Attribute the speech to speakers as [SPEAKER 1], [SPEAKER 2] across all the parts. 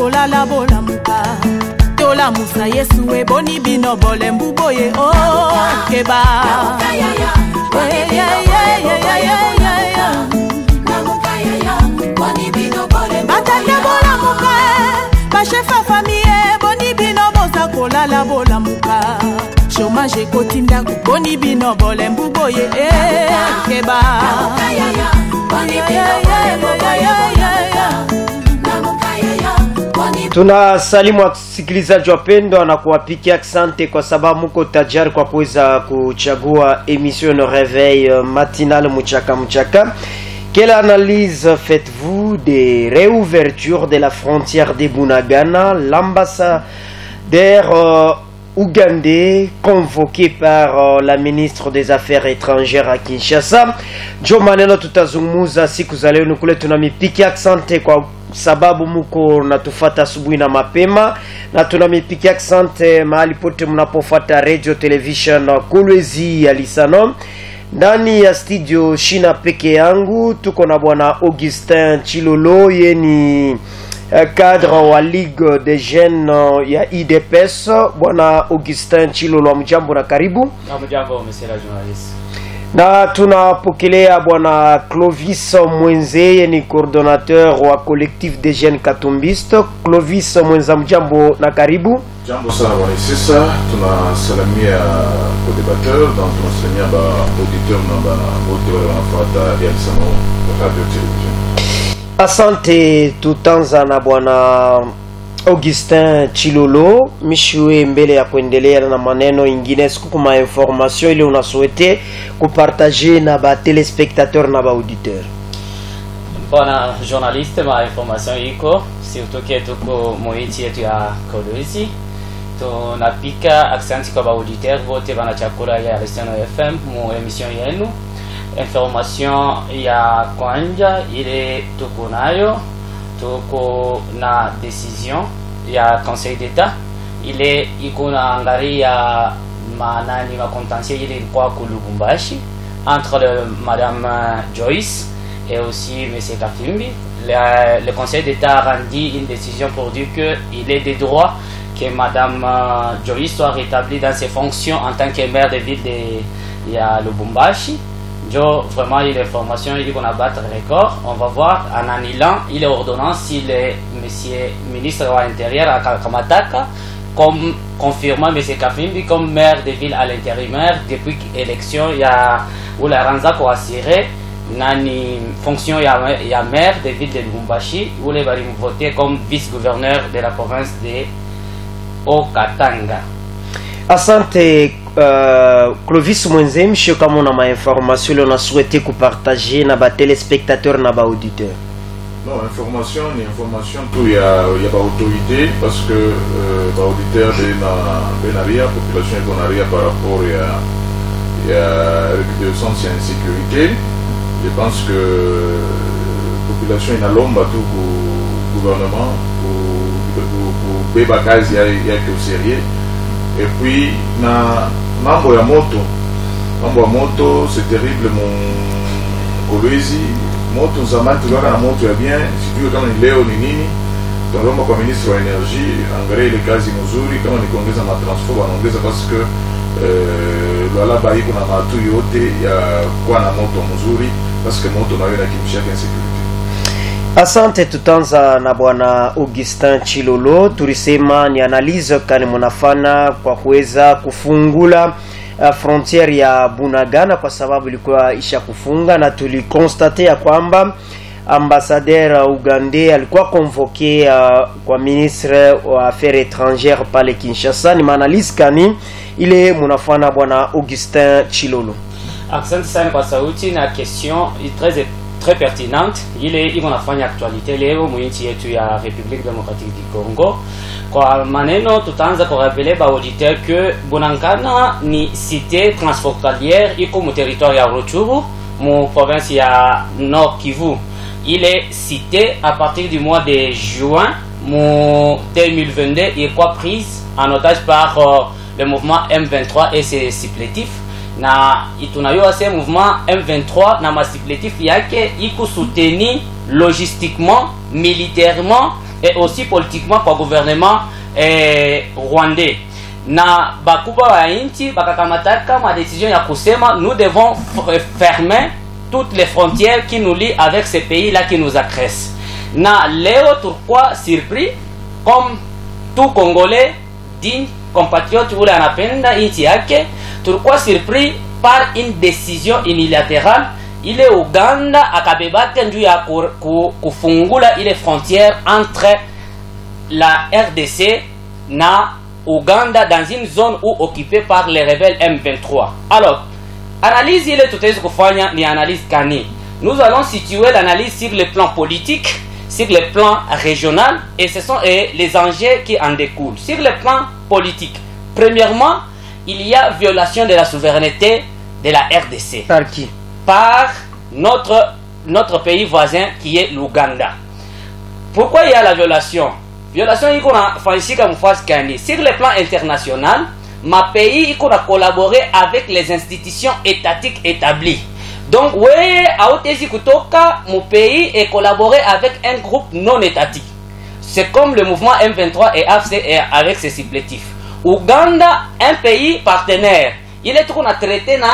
[SPEAKER 1] kolala bola muka tola musa Yesu e boni bino bole mbuboye o keba batande bola muka bachefa famille boni bino boza kolala bola muka chômage kotinda boni bino bole mbuboye keba
[SPEAKER 2] Tuna salimu wasikilizaji wapendwa na kuwapikia asante kwa sababu mko tajari kwa kuweza kuchagua émission réveil matinal mchaka. Quelle analyse faites-vous des réouvertures de la frontière de Bunagana? L'ambassadeur ougandais convoqué par la ministre des Affaires étrangères à Kinshasa. Jo maneno tutazungumza siku za leo kule tunamipikia asante kwa sababu muko natufata asubuhi na mapema na tunamipikia asante mahali pote mnapofuata radio television Kolwezi ya Lisano. Ndani ya studio shina peke yangu tuko na bwana Augustin Chilolo, yeni cadre wa Ligue des Jeunes ya IDPS. Bwana Augustin Chilolo, mjambo na karibu.
[SPEAKER 3] Mjambo monsieur le journaliste.
[SPEAKER 2] Na tunapokelea bwana Clovis Mwenze, ni coordonnateur wa collectif des jeunes katumbistes. Clovis Mwenza, mjambo na karibu.
[SPEAKER 4] Jambo sana bwana Isisa, tunasalamia kwa debatteur, donc tunasalamia ba auditeur na ba wote wale wanafuata ya Lisano radio television.
[SPEAKER 2] Asante. Tutanza na bwana Augustin Chilolo, mishwe mbele ya kuendelea na maneno ingine siku kuma information ile unasouhaité kupartager na ba téléspectateurs na ba auditeurs.
[SPEAKER 3] Bwana journaliste, ma information iko surtout que tuko moiti yetu ya Kolwezi. Tunapika accent kwa ba auditeurs wote wanachakula ya Lisano FM mu emission yenu. Information ya kwanja ile tuko nayo, tuko na décision ya Conseil d'État ile iko na angalia manani ma contentieux ile kwa Lubumbashi entre madame Joyce et aussi monsieur Kafimbi. Le Conseil d'État a rendu une décision pour dire que il est de droit que madame Joyce soit rétablie dans ses fonctions en tant que maire de ville de Lubumbashi. Jo, vraiment, il y a l'information, il dit qu'on a battu le record. On va voir en annulant, il est ordonnance si le monsieur ministre de l'Intérieur à Kamataka, comme confirmant M. Kafimbi comme maire de ville à l'intérimaire depuis l'élection, il y a où la Ranza pour assurer nani fonction il y a maire de ville de Lubumbashi où les va voter comme vice-gouverneur de la province de Okatanga.
[SPEAKER 2] Asante Clovis Mwenze, monsieur, comme on a ma information, on a souhaité que partager na ba téléspectateurs na ba auditeurs.
[SPEAKER 4] Non, information, ni information tout il y a ba autorité parce que ba auditeur de na ria population de na ria par rapport à réduction de insécurité. Je pense que population ina lomba tout gouvernement pour beba kazi ya que sérieux. Et puis na mambo ya moto c'est terrible mon Kolwezi. Moto zamani tulikuwa na moto ya bien, sijui kama ni leo ni nini. Tunaomba kwa ministre wa energie angalie ile kazi nzuri, kama ni kuongeza matransport wanaongeza parce que lala baiko na matu yote ya kwa na moto mzuri parce que moto nayo inakimshia insécurité.
[SPEAKER 2] Asante. Tutanza na bwana Augustin Chilolo, tulisema ni analyse kani mnafana kwa kuweza kufungula frontière ya Bunagana kwa sababu ilikuwa isha kufunga, na tulikonstate ya kwamba ambassadeur ougandais alikuwa convoqué kwa ministre wa affaires étrangères pale Kinshasa. Ni analyse kani ile mnafana bwana Augustin Chilolo?
[SPEAKER 3] Asante sana kwa sauti na question très pertinente. Il va faire actualité leo mwinchi yetu ya République démocratique du Congo. Kwa maneno tutaanza kurappeler ba auditeur que Bunagana ni cité transfrontalière iko mu territoire ya Rutshuru mu province ya Nord Kivu. Il est cité à partir du mois de juin mu 2022 et quoi prise en otage par le mouvement M23 et ses supplétifs. Na itunayo ce mouvement M23 na ma supplétif yake iko soutenu logistiquement, militairement et aussi politiquement kwa gouvernement rwandais. Na bakuba wa inchi bakakamataka ma décision ya kusema nous devons fermer toutes les frontières qui nous lient avec ces pays-là qui nous agressent. Na leo turquois surpris comme tout Congolais digne compatriote ule anapenda inchi yake, turquois surpris par une décision unilatérale ile Uganda akabebake njuu ya kufungula ile frontière entre la RDC na Uganda dans une zone où occupée par les rebelles M23. Alors, analyse ile tutaweza kufanya ni analyse kani. Nous allons situer l'analyse sur le plan politique, sur le plan régional et ce sont les enjeux qui en découlent. Sur le plan politique, premièrement, il y a violation de la souveraineté de la RDC.
[SPEAKER 2] Par qui?
[SPEAKER 3] Par notre pays voisin qui est l'Ouganda. Pourquoi il y a la violation? Violation iko na fanyika mfasi kani. Sur le plan international, ma pays iko na collaborer avec les institutions étatiques établies. Donc, ouais, aotezi kutoka mon pays et collaborer avec un groupe non étatique. C'est comme le mouvement M23 et AFC avec ses supplétifs. Ouganda, un pays partenaire, il est trop traité na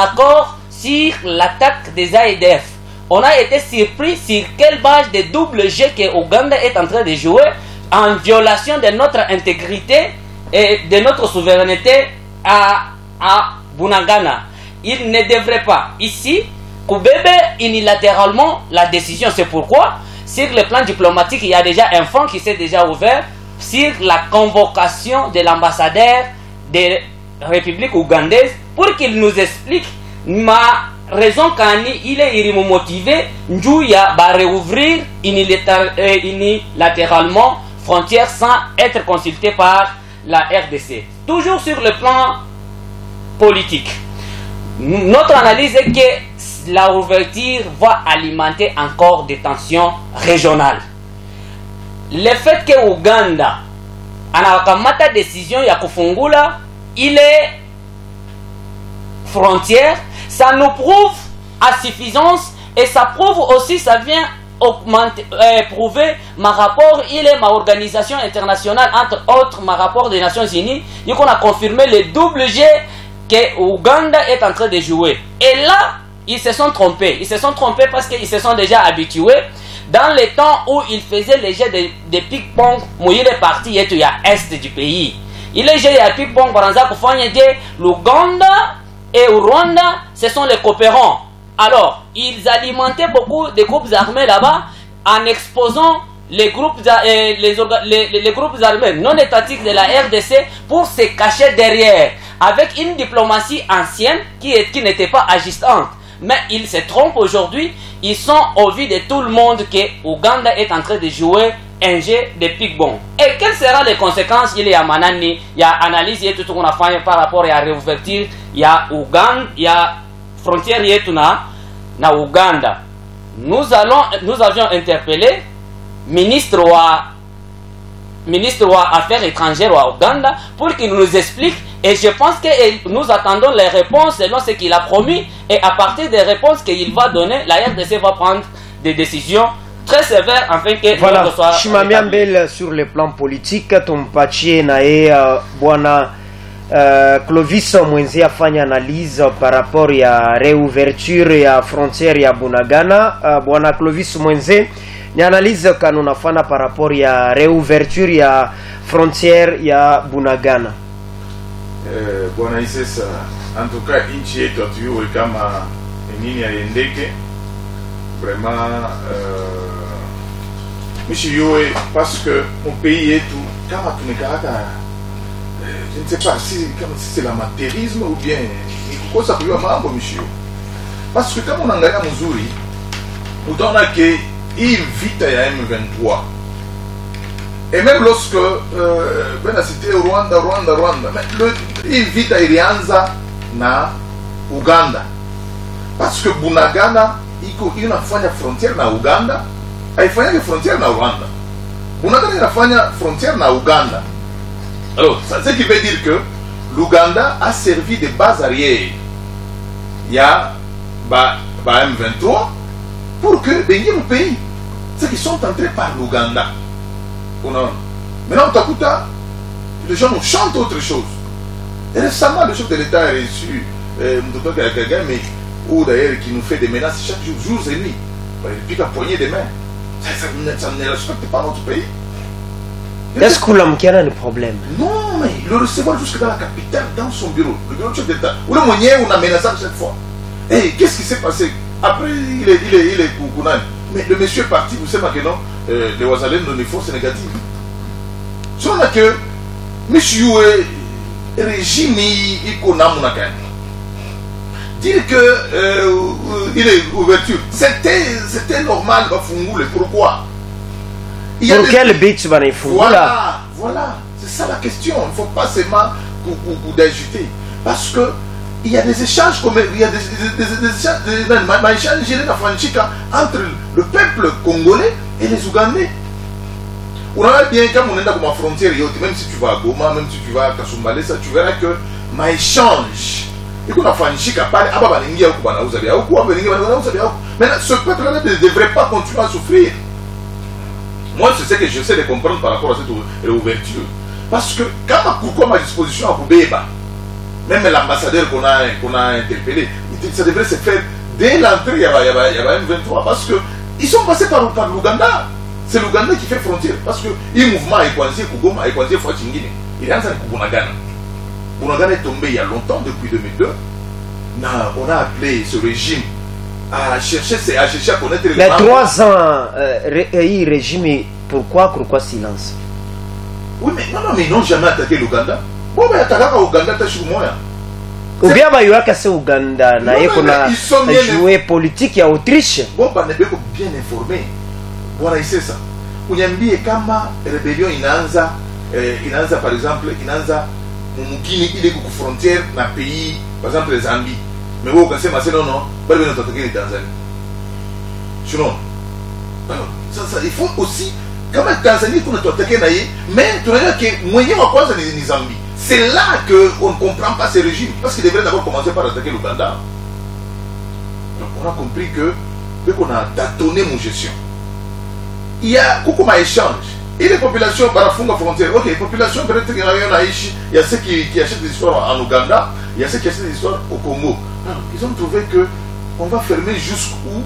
[SPEAKER 3] accord sur l'attaque des AEDF. On a été surpris sur quelle base de double G que Ouganda est en train de jouer en violation de notre intégrité et de notre souveraineté à Bunagana. Il ne devrait pas ici Koubebe unilatéralement la décision. C'est pourquoi sur le plan diplomatique il y a déjà un fonds qui s'est déjà ouvert sur la convocation de l'ambassadeur de la République ougandaise pour qu'il nous explique ma raison kani il est motivé njouya ba réouvrir unilatéralement frontières sans être consulté par la RDC. Toujours sur le plan politique, notre analyse est que la ouverture va alimenter encore des tensions régionales. Le fait que Ouganda anakamata décision ya kufungula il est frontière, ça nous prouve à suffisance et ça prouve aussi, ça vient prouver ma rapport, il est ma organisation internationale, entre autres ma rapport des Nations Unies, il a confirmé le double G que Ouganda est en train de jouer. Et là, ils se sont trompés. Ils se sont trompés parce qu'ils se sont déjà habitués. Dans les temps où ils faisaient les jets de ping-pong, il est parti et il y a est du pays. Il est jets de ping-pong, par exemple, l'Ouganda et au Rwanda, ce sont les coopérants. Alors, ils alimentaient beaucoup de groupes armés là-bas en exposant les groupes armés non étatiques de la RDC pour se cacher derrière, avec une diplomatie ancienne qui n'était pas agissante. Mais ils se trompent aujourd'hui, ils sont au vu de tout le monde que Ouganda est en train de jouer un jeu de ping-pong. Et quelles seront les conséquences? Il y a Manani, il y a analyse, il y a tout ce qu'on a fait par rapport à la réouverture, il y a Ouganda, il y a frontière, il y a tout na Ouganda. Nous avions interpellé ministre wa affaires étrangères wa Ouganda pour qu'il nous explique, et je pense que nous attendons les réponses selon ce qu'il a promis, et à partir des réponses qu'il va donner, la RDC va prendre des décisions très sévères afin que
[SPEAKER 2] voilà. Chimamiambel sur le plan politique tumpatie naye bwana Clovis Mwenzi afanya analyse par rapport ya réouverture ya frontière ya Bunagana. Bwana Clovis Mwenzi, ni analyse kanu nafana par rapport ya réouverture ya frontière ya Bunagana.
[SPEAKER 4] Bwana Isesa, en tout cas inchi yetu atuiwe kama nini yaendeke vraiment mishi yoe, parce que mon pays yetu kama tumekaraka, je ne sais pas si c'est l'amateurisme ou bien ni kukosa kujua mambo mishi yo, parce que kama unaangalia mzuri utaona ke hii vita ya M23 et même lorsque ben c'était Rwanda, hii vita ilianza na Uganda, parce que Bunagana iko inafanya frontière na Uganda, haifanyake frontière na Rwanda. Bunagana inafanya frontière na Uganda. Alors, ça ce qui veut dire que l'Ouganda a servi de base arrière ya M23 pour que les pays, ceux qui sont entrés par l'Ouganda. Maintenant, Takuta, les gens nous chantent autre chose. Et récemment, le chef de l'État a reçu Mtoto Kagame, ou d'ailleurs qui nous fait des menaces chaque jour, jours et nuits. Il pique à poignée des mains. Ça ne respecte pas notre pays.
[SPEAKER 2] Est-ce que l'Amkiana a un problème?
[SPEAKER 4] Non, mais il le recevoir jusque dans la capitale, dans son bureau, le bureau du chef d'État. Ou le moyen où on a menacé cette fois. Et qu'est-ce qui s'est passé? Après, il est Koukounane. Mais le monsieur est parti, vous savez que non, les Ouazalènes n'ont une force négative. Ce qu'on a que, monsieur, régime, il connaît mon accueil. Dire que il est ouverture, c'était normal, pourquoi?
[SPEAKER 2] Pour quel but tu vas les foutre?
[SPEAKER 4] Voilà, c'est ça la question. Il ne faut pas seulement d'ajouter. Parce que il y a des échanges comme il y a des échanges entre le peuple congolais et les Ougandais. On a bien quand on est dans la frontière, même si tu vas à Goma, même si tu vas à Kasumbalé, ça tu verras que ma échange. Maintenant, ce peuple-là ne devrait pas continuer à souffrir. Moi, c'est ce que j'essaie de comprendre par rapport à cette ouverture. Parce que quand on a à disposition à Koubeba, même l'ambassadeur qu'on a interpellé, ça devrait se faire dès l'entrée, il y a M23. Parce qu'ils sont passés par l'Ouganda. C'est l'Ouganda qui fait frontière. Parce que le mouvement a écoincé Kougoma, a écoincé Fouachingine. Il est en train de Bunagana. Bunagana est tombé il y a longtemps, depuis 2002. On a appelé ce régime à chercher à connaître les
[SPEAKER 2] mais 3 ans, il régime, pourquoi silence?
[SPEAKER 4] Oui, mais non, mais ils n'ont jamais attaqué l'Ouganda. Bon, mais attaquer l'Ouganda, c'est sur moi.
[SPEAKER 2] Ou bien, il y a cassé l'Ouganda, on a joué politique à Autriche.
[SPEAKER 4] Bon, on est bien informé. Voilà, c'est ça. On y a mis kama rébellion inanza, par exemple, inanza, mumukini il est beaucoup frontière dans le pays, par exemple, les Zambie. Mais vous, quand c'est non, pas de attaquer les Tanzanie. Sinon, il faut aussi, quand même, Tanzanie, on a attaqué, mais tu regardes que moyen à quoi c'est les Zambie. C'est là qu'on ne comprend pas ces régimes, parce qu'ils devraient d'abord commencer par attaquer l'Ouganda. Donc, on a compris que, dès qu'on a tâtonné mon gestion, il y a beaucoup d'échanges. Et les populations, par la frontière, ok, les populations, peut-être qu'il y a ceux qui achètent des histoires en Ouganda, il y a ceux qui achètent des histoires au Congo. Alors, ils ont trouvé qu'on va fermer jusqu'où,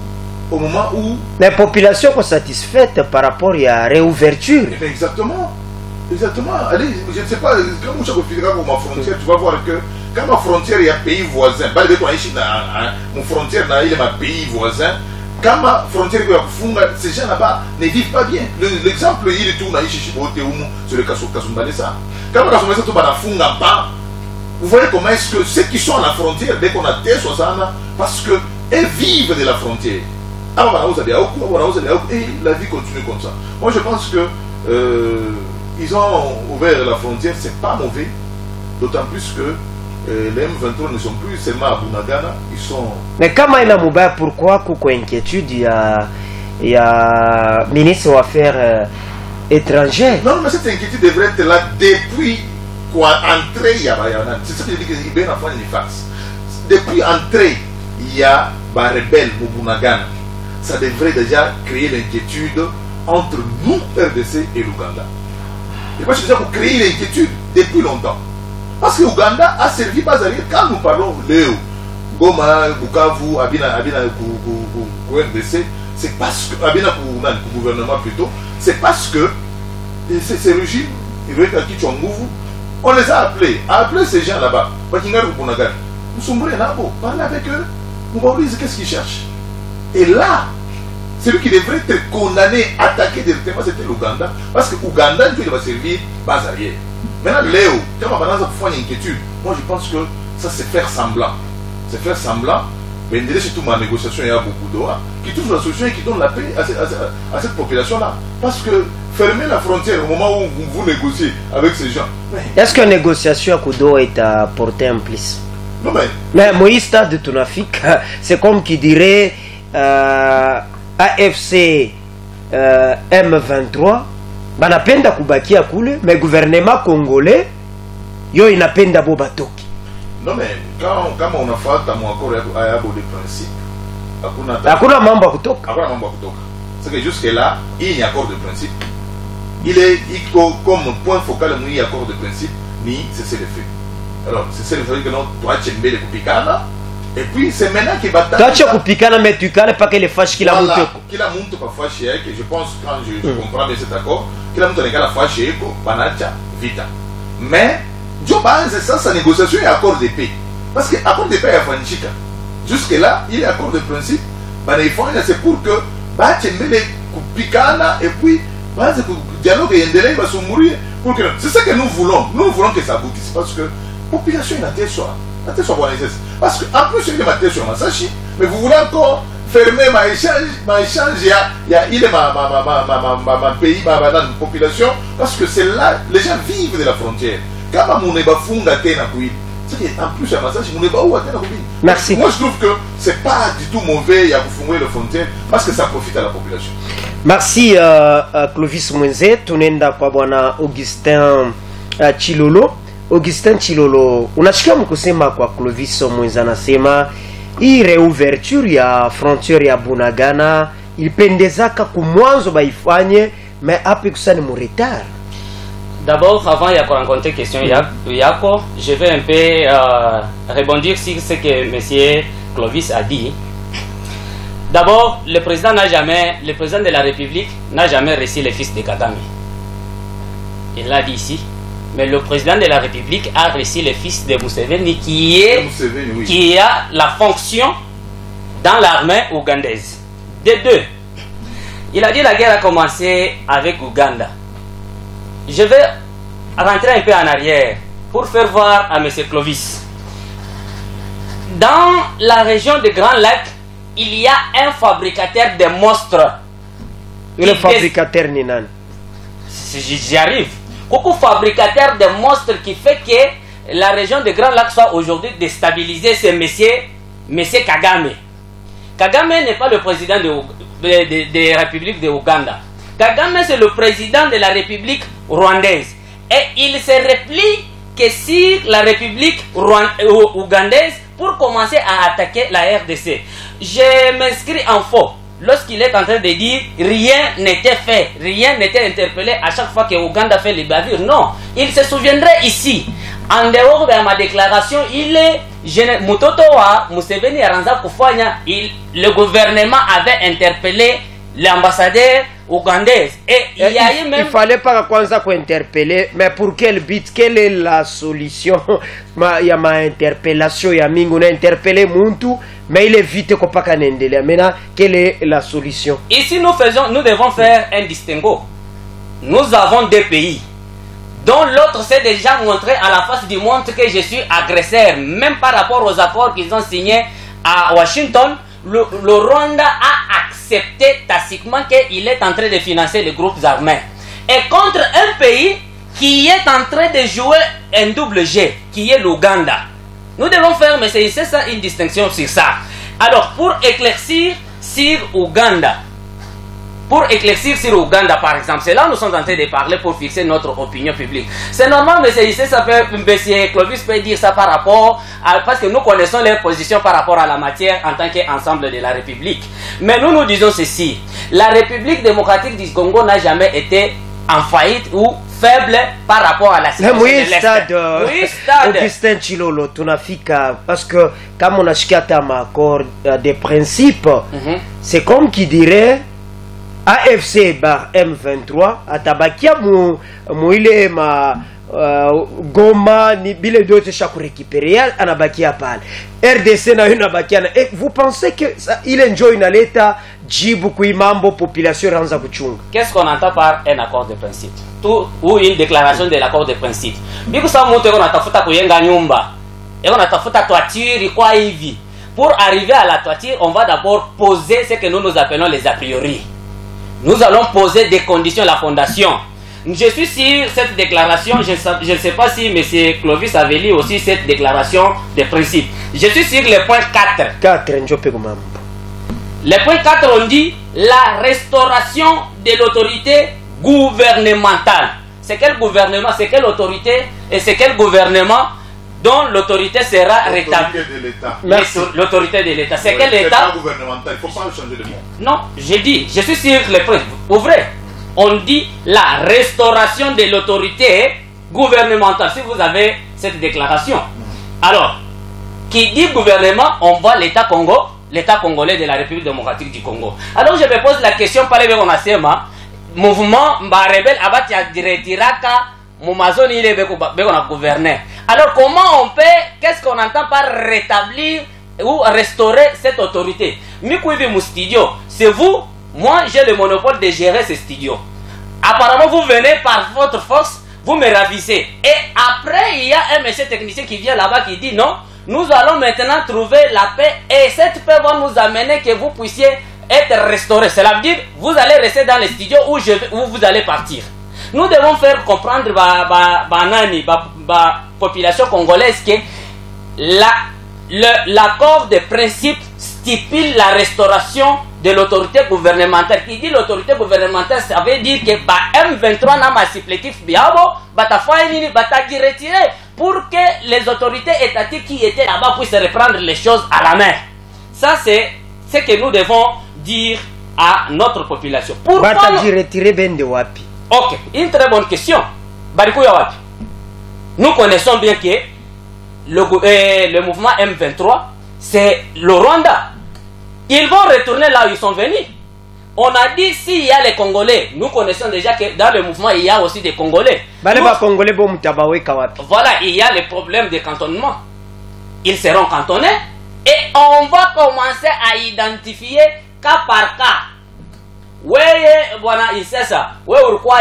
[SPEAKER 4] au moment où...
[SPEAKER 2] Les populations sont satisfaites par rapport à la réouverture.
[SPEAKER 4] Exactement. Allez, je ne sais pas, quand vous configurez pour ma frontière, tu vas voir que quand ma frontière, il y a un pays voisin, mon frontière, il y a un pays voisin. Quand ma frontière est ces gens là-bas ne vivent pas bien. L'exemple, il est tout sur le Kasumbalesa. Quand on a tout pas, vous voyez comment est-ce que ceux qui sont à la frontière, dès qu'on a T60, parce qu'ils vivent de la frontière. Et la vie continue comme ça. Moi, je pense que ils ont ouvert la frontière, c'est pas mauvais. D'autant plus que les M23 ne sont plus seulement à Bunagana, ils sont...
[SPEAKER 2] Mais comment il a mouba, pourquoi il y a inquiétude, il y a ministre des Affaires étrangères?
[SPEAKER 4] Non, mais cette inquiétude devrait être là depuis l'entrée, c'est ce que je dis que c'est bien enfant une face. Depuis l'entrée, il y a des rebelles au Bunagana. Ça devrait déjà créer l'inquiétude entre nous, RDC et l'Ouganda. Et moi, je dis pour créer l'inquiétude depuis longtemps. Parce que l'Ouganda a servi pas à dire, quand nous parlons Léo, Goma, Bukavu, Abina, RDC, c'est parce que, Abina pour le gouvernement plutôt, c'est parce que ces régimes, on les a appelés, ces gens là-bas, nous sommes parler avec eux, nous va dire qu'est-ce qu'ils cherchent. Et là, celui qui devrait être condamné, attaqué directement, c'était l'Ouganda, parce que l'Ouganda, il va servir base arrière. Maintenant, Léo, quand on a une inquiétude, moi je pense que ça c'est faire semblant. C'est faire semblant, mais surtout ma négociation, il y a beaucoup d'eau, qui trouve la solution et qui donne la paix à cette population-là. Parce que fermer la frontière au moment où vous négociez avec ces gens.
[SPEAKER 2] Est-ce que la négociation à Kudo est à porter un plus?
[SPEAKER 4] Non,
[SPEAKER 2] mais Moïse Stade de Tunafik, c'est comme qui dirait AFC M23. Banapenda kubakia kule, mais le gouvernement congolais, yo inapenda bo batoki.
[SPEAKER 4] Non mais quand on a fait mon accord à des principes,
[SPEAKER 2] hakuna mambo ya kutoka.
[SPEAKER 4] C'est que jusque là, il y a un accord de principe. comme point focal, il y a accord de principe, ni cesser le fait. Alors, cesser le fait que non, toi, tu aimes les Kupikana, et puis c'est maintenant qu'il va
[SPEAKER 2] toi, tu as Kupikana, mais tu ne pas que les fâches qu'il a monté.
[SPEAKER 4] Qu'il a monté par fâché, que je pense, quand je comprends bien cet accord, qu'il a monté les gars la fâché, Banacha, Vita. Mais, Joe Banz, c'est ça, sa négociation et accord de paix. Parce que accord de paix, il y a Fanchika. Jusque-là, il y a accord de principe, c'est pour que, tu aimes les Kupikana, et puis, le dialogue et il va se mourir. C'est ce que nous voulons. Nous voulons que ça aboutisse parce que la population est la terre soit bonne. Parce qu'en plus, il y a la terre sur Masashi, mais vous voulez encore fermer ma échange, il y a ma pays, ma population, parce que c'est là, les gens vivent de la frontière. Quand on est bafunga tena kui, en plus, à Masashi, on est pas où à tena kui.
[SPEAKER 2] Merci.
[SPEAKER 4] Moi, je trouve que c'est pas du tout mauvais, il y a bafunga la frontière, parce que ça profite à la population.
[SPEAKER 2] Merci Clovis Mwenze. Tunaenda kwa bwana Augustin Chilolo. Augustin Chilolo, unasikia mkusema kwa Clovis Mwenze anasema hii reouverture ya frontière ya Bunagana ilipendezaka kumwanzo baifanye mais après kusani mu retard.
[SPEAKER 3] D'abord, avant de rencontrer question Yako, je vais un peu rebondir sur ce que M. Clovis a dit. D'abord, le président de la République n'a jamais reçu le fils de Kagame. Il l'a dit ici. Mais le président de la République a reçu le fils de Museveni qui a la fonction dans l'armée ougandaise. De deux, il a dit la guerre a commencé avec Ouganda. Je vais rentrer un peu en arrière pour faire voir à M. Clovis. Dans la région de Grand Lac, il y a un fabricateur de monstres.
[SPEAKER 2] Le fabricateur Ninan.
[SPEAKER 3] J'y arrive. Beaucoup fabricateur de monstres qui fait que la région de Grand Lac soit aujourd'hui déstabilisée, c'est monsieur Kagame. Kagame n'est pas le président de la République de Ouganda. Kagame, c'est le président de la République rwandaise. Et il se replie que sur la République ougandaise pour commencer à attaquer la RDC. Je m'inscris en faux lorsqu'il est en train de dire rien n'était fait, rien n'était interpellé à chaque fois que Ouganda fait les bavures. Non, il se souviendrait ici, en dehors de ma déclaration, il est Mutotoa, Museveni Aranza Kufanya, le gouvernement avait interpellé l'ambassadeur ougandaise. Et il y a eu même...
[SPEAKER 2] Il fallait pas Kwanza qu'on interpeller, mais pour quel but? Quelle est la solution? Il y a ma interpellation, il y a Mingo, on a interpellé Muntu, mais il est vite qu'on pas qu'à maintenant, quelle est la solution?
[SPEAKER 3] Ici, nous devons faire un distinguo. Nous avons deux pays, dont l'autre s'est déjà montré à la face du monde que je suis agresseur, même par rapport aux accords qu'ils ont signés à Washington. Le Rwanda a accepté tacitement qu'il est en train de financer les groupes armés. Et contre un pays qui est en train de jouer un double G, qui est l'Ouganda. Nous devons faire, mais c'est ça une distinction sur ça. Alors, pour éclaircir sur Ouganda, par exemple, c'est là où nous sommes en train de parler pour fixer notre opinion publique. C'est normal, mais c'est ça peut, M. Clovis peut dire ça par rapport à, parce que nous connaissons leurs positions par rapport à la matière en tant qu'ensemble de la République. Mais nous disons ceci, la République démocratique du Congo n'a jamais été en faillite ou faible par rapport à la situation de l'Est.
[SPEAKER 2] Augustin Chilolo, tunafika, parce que comme on a chiqué un accord de principe, c'est comme qui dirait AFC bar M23 atabakia muile ma Goma ni bile d'autres chaque récupérer anabakia pale RDC na une bakiana. Et vous pensez que ça, il enjoy une l'état jibu kuimambo population ranza kuchunga?
[SPEAKER 3] Qu'est-ce qu'on entend par un accord de principe ou une déclaration de l'accord de principe? Biku sa moto on atafuta kuyenga nyumba et on atafuta toiture kwa hivi. Pour arriver à la toiture, on va d'abord poser ce que nous appelons les a priori. Nous allons poser des conditions à la fondation. Je suis sur cette déclaration, je ne sais pas si M. Clovis avait lu aussi cette déclaration de principe. Je suis sur le point 4. Le point 4, on dit la restauration de l'autorité gouvernementale. C'est quel gouvernement, c'est quelle autorité et c'est quel gouvernement dont l'autorité sera rétablie? L'autorité de l'État. C'est quel État?
[SPEAKER 4] Gouvernemental. Il ne faut pas changer de mot.
[SPEAKER 3] Non, j'ai dit, je suis sur le point. Ouvrez. on dit la restauration de l'autorité gouvernementale, si vous avez cette déclaration. Alors, qui dit gouvernement, on voit l'État congolais de la République démocratique du Congo. Alors je me pose la question, par les mouvement rebelle abati diretiraka mumazoni ile beko na gouverner. Alors comment on peut, qu'est-ce qu'on entend par rétablir ou restaurer cette autorité? Mikuivi mon studio, c'est vous, moi j'ai le monopole de gérer ce studio. Apparemment vous venez par votre force, vous me ravissez. Et après il y a un monsieur technicien qui vient là-bas qui dit non, nous allons maintenant trouver la paix et cette paix va nous amener que vous puissiez être restauré. Cela veut dire vous allez rester dans les studios où vous allez partir. Nous devons faire comprendre la population congolaise que l'accord de principe stipule la restauration de l'autorité gouvernementale. Qui dit l'autorité gouvernementale, ça veut dire que M23 n'a pas supplétif biabo, batagi retiré pour que les autorités étatiques qui étaient là-bas puissent reprendre les choses à la main. Ça c'est ce que nous devons dire à notre population. Pourquoi
[SPEAKER 2] retirer ben de wapi?
[SPEAKER 3] Ok, une très bonne question. Barikuya wapi? Nous connaissons bien que le mouvement M23, c'est le Rwanda. Ils vont retourner là où ils sont venus. On a dit s'il y a les Congolais, nous connaissons déjà que dans le mouvement, il y a aussi des Congolais. Voilà, il y a le problème de cantonnement. Ils seront cantonnés et on va commencer à identifier cas par cas. Weye bwana isasa, wewe ulikuwa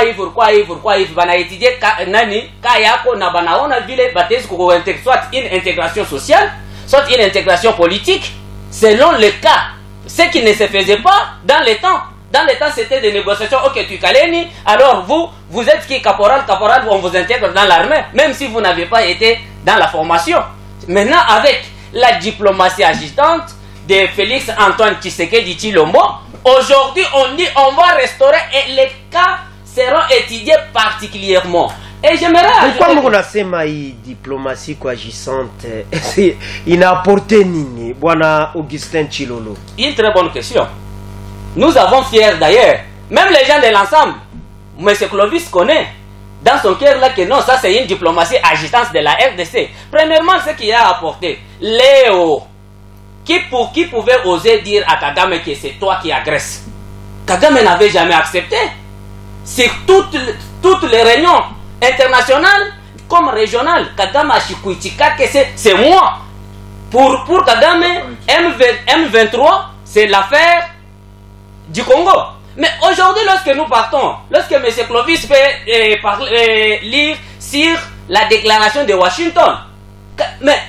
[SPEAKER 3] hivi bana étudier nani ka yako na banaona vile batezi ko soit une intégration sociale, soit une intégration politique selon le cas. Ce qui ne se faisait pas dans les temps. Dans les temps, c'était des négociations. Ok, tu kaleni, alors vous êtes qui caporal, on vous intègre dans l'armée, même si vous n'avez pas été dans la formation. Maintenant, avec la diplomatie agitante de Félix Antoine Tshisekedi Tshilombo, aujourd'hui, on dit on va restaurer et les cas seront étudiés particulièrement. Et j'aimerais
[SPEAKER 2] pourquoi on a cette diplomatie agissante il a apporté nini bwana Augustin Tshilolo?
[SPEAKER 3] Une très bonne question. Nous avons fiers d'ailleurs, même les gens de l'ensemble, M. Clovis connaît dans son cœur là que non, ça c'est une diplomatie agitante de la RDC. Premièrement, ce qu'il a apporté, Léo, qui pouvait oser dire à Kagame que c'est toi qui agresses? Kagame n'avait jamais accepté. C'est toutes les réunions internationales comme régionales, Kagame a chikuitika que c'est moi. Pour Kagame, M23, c'est l'affaire du Congo. Mais aujourd'hui, lorsque nous partons, lorsque M. Clovis peut lire sur la déclaration de Washington, mais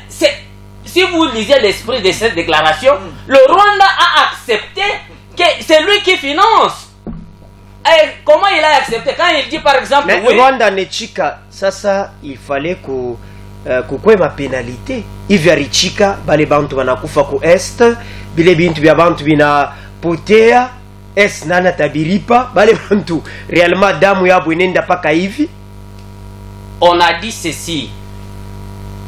[SPEAKER 3] si vous lisez l'esprit de cette déclaration, le Rwanda a accepté que c'est lui qui finance. Et comment il a accepté quand il dit par exemple
[SPEAKER 2] mais oui, Rwanda nechika sasa il fallait que ma pénalité ivyarichika bale bantu banakufa ku est bile bintu bya bantu bina potea est nana tabiripa bale bantu réellement damu yabo inenda paka hivi.
[SPEAKER 3] On a dit ceci: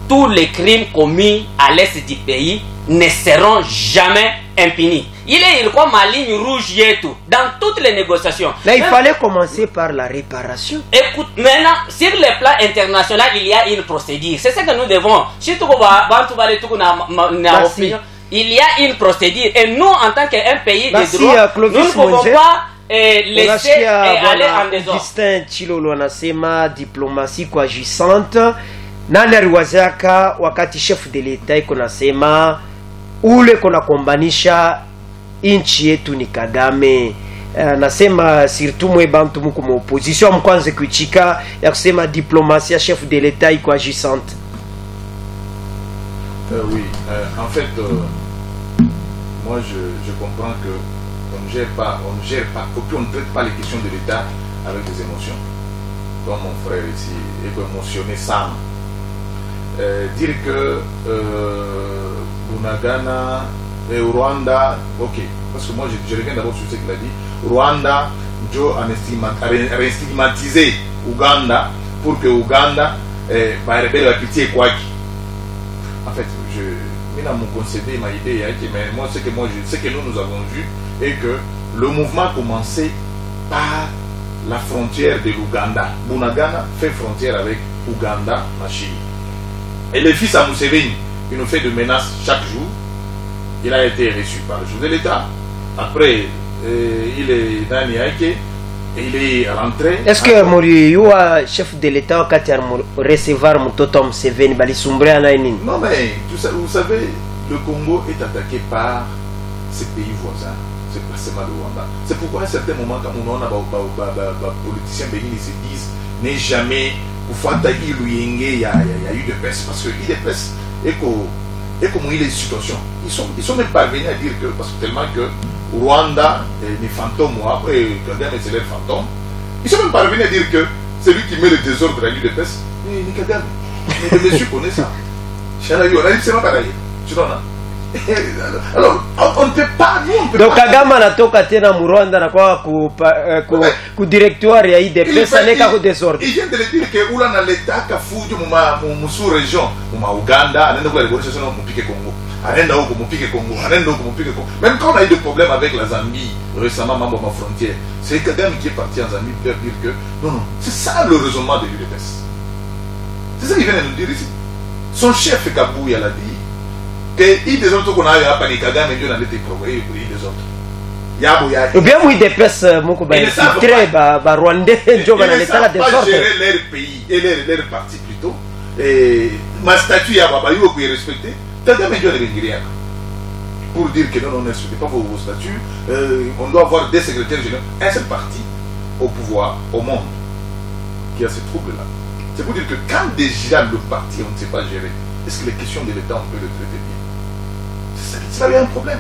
[SPEAKER 3] tous les crimes commis à l'est du pays ne seront jamais impunis. Il est quoi ma ligne rouge tout dans toutes les négociations.
[SPEAKER 2] Là, il fallait commencer par la réparation.
[SPEAKER 3] Écoute, maintenant, sur le plan international, il y a une procédure. C'est ce que nous devons. Il y a une procédure. Et nous, en tant qu'un pays de droit, nous ne pouvons pas laisser aller en désordre.
[SPEAKER 2] Augustin Tshilolo anasema diplomatie agissante. Nani aliwazaka wakati chef de l'etat iko nasema ule kona kombanisha inchi yetu ni Kagame. Nasema surtout mwe bantu muko mu opposition mkwanze kuchika ya kusema diplomatie chef de l'etat iko agissante.
[SPEAKER 4] Oui, en fait, moi je comprends que on ne gère pas, on ne traite pas les questions de l'État avec des émotions. Comme mon frère ici est émotionné Sam. Dire que Bunagana et Rwanda, ok, parce que moi je reviens d'abord sur ce qu'il a dit. Rwanda, Joe a restigmatisé Ouganda pour que Ouganda va révéler la pitié quoi. En fait, je mon concédé ma idée, mais moi ce que nous avons vu est que le mouvement commençait par la frontière de l'Ouganda. Bunagana fait frontière avec Ouganda, la Chine. Et le fils à Museveni, il nous fait de menaces chaque jour. Il a été reçu par le chef de l'État. Après, il est dans Niaïke. Il est rentré.
[SPEAKER 2] Est-ce que Moriyoua, chef de l'État, quand il a recevoir Mutoto Museveni, Balisumbre Anaïnin?
[SPEAKER 4] Non, mais vous savez, le Congo est attaqué par ses pays voisins. C'est pas le Rwanda. C'est pourquoi à un certain moment, quand on a des politiciens bénis, ils se disent n'est jamais il y a eu de peste. Parce qu'il y a des pestes et comment il est une situation. Ils sont même parvenus à dire que, parce que tellement que Rwanda, les fantômes, après Kagame c'est les fantômes, ils sont même parvenus à dire que c'est lui qui met le désordre à lui de peste. Mais Kagame, mais le monsieur connaît ça. On a dit c'est pas pareil. Tu vois, alors, on ne peut pas.
[SPEAKER 2] Donc, Kagame anatoka tena mu Rwanda na kwa ku directoire ya IDP ça n'est qu'au désordre.
[SPEAKER 4] Il vient de le dire que oula na l'état ka fujo mu sous-région, mu Uganda, anenda kwa l'évolution mu pique Congo. Anenda huko mu pique Congo, anenda huko mu pique Congo. Même quand on a eu des problèmes avec la Zambie récemment membre de ma frontière, c'est Kagame qui est parti en Zambie pour dire que non, c'est ça le raisonnement de l'UDPS. C'est ça qu'il vient de nous dire ici. Son chef Kabouya l'a dit. Que il des autres qu'on a eu à paniquer, mais Dieu n'a été progrès pour des autres.
[SPEAKER 2] Ou bien oui des places beaucoup très rwandais
[SPEAKER 4] Ils ne savent pas gérer leur pays et leur parti plutôt. Et ma statue à Babayou qui est respectée, Kagame Dieu n'est pour dire que non, on ne respecte pas vos statuts, on doit avoir des secrétaires généraux, un seul parti au pouvoir, au monde, qui a ce trouble-là. C'est pour dire que quand déjà le parti, on ne sait pas gérer, est-ce que les questions de l'État, on peut le traiter bien? C'est là un problème.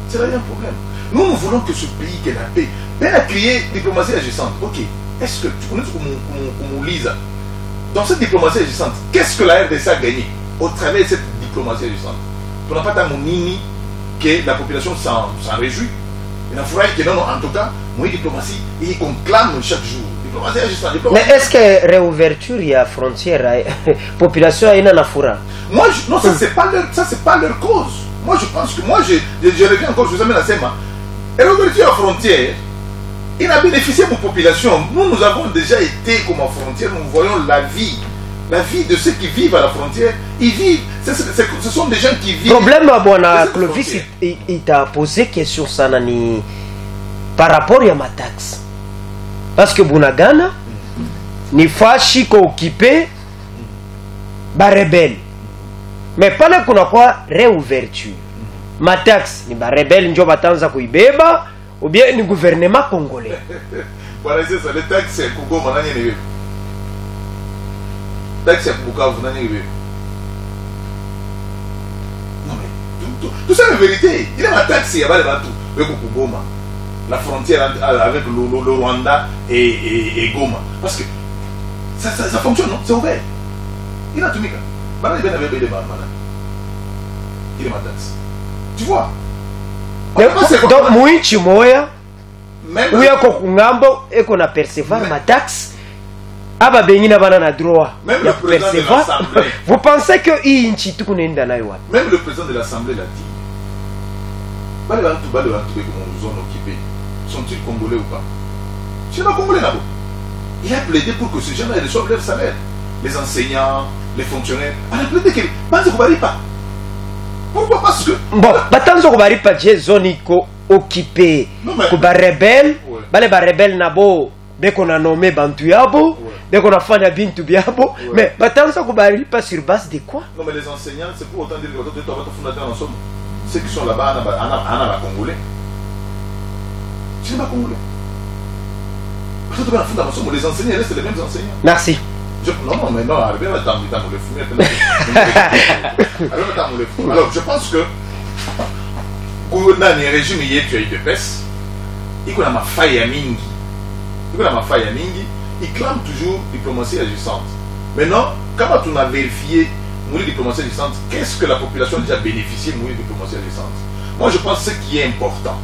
[SPEAKER 4] C'est là un problème. Nous, nous voulons que ce pays, que la paix, ben a crié diplomatie agissante. Ok. Est-ce que tu connais ce qu'on lise? Dans cette diplomatie agissante, qu'est-ce que la RDC a gagné au travers de cette diplomatie agissante? On n'a pas tant monini que la population s'en réjouit. Il faut que non, en tout cas, moi, diplomatie, et qu'on clame chaque jour. Diplomatie agissante.
[SPEAKER 2] Mais est-ce que réouverture, il y a frontière, population, il y a un affoura?
[SPEAKER 4] Moi, non, ça c'est pas leur cause. Moi, je pense que je reviens encore, je vous amène à Sema. Et l'ouverture à frontière, il a bénéficié pour la population. Nous avons déjà été comme à frontière, nous voyons la vie de ceux qui vivent à la frontière. Ils vivent, ce sont des gens qui vivent.
[SPEAKER 2] Problème, Clovis, il t'a posé question ça par rapport à ma taxe. Parce que Bunagana, ni fashi ko occupé, ba rebelle. Mais pendant qu'on a quoi réouverture, ma taxe, ni ba rebelle njo batanza kuibeba, ou bien ni gouvernement congolais.
[SPEAKER 4] Voilà, c'est ça, les taxes c'est Congo manani ne. Taxes c'est Bukavu nani ne. Non mais tout ça la vérité. Il y a ma taxe, il y a pas de bateau. Avec Goma, la frontière avec le Rwanda et Goma, parce que ça fonctionne, non? C'est ouvert. Il a tout mis. Il est ma taxe. Tu vois?
[SPEAKER 2] Donc, Mouichi Moya, où il y a Kokungambo et qu'on a percevoir ma taxe, Aba Benina Banana droit.
[SPEAKER 4] Même le président de l'Assemblée.
[SPEAKER 2] Vous pensez que Inchi Tukunenda Naiwa?
[SPEAKER 4] Même le président de l'Assemblée l'a dit. Comme zone occupée. Sont-ils congolais ou pas? Je ne suis pas congolais là-bas. Il a plaidé pour que ces gens-là reçoivent leur salaire. Les enseignants, les fonctionnaires. Il a plaidé que ne pas. Pourquoi? Parce que.
[SPEAKER 2] Bon, batanzo kubari pa je zone ko occupé. Kuba rebelle, bale ba rebelle nabo beko na nommé bantu yabo, beko na fanya bintu biabo, mais batanzo kubari pas sur base de quoi?
[SPEAKER 4] Non mais les enseignants, c'est pour autant dire que tu dois fondateur ensemble. Ceux qui sont là-bas, on a congolais. Je ne suis pas congolais. Les enseignants restent les mêmes enseignants.
[SPEAKER 2] Merci.
[SPEAKER 4] Non, mais non, arrivé à la temps, alors, je pense que dans les régimes, il y a eu de peste. Il y a ma faille à Mingi. Il clame toujours diplomatie agissante. Maintenant, quand on a vérifié la diplomatie agissante, qu'est-ce que la population a déjà bénéficié de la diplomatie agissante? Moi, je pense que ce qui est important,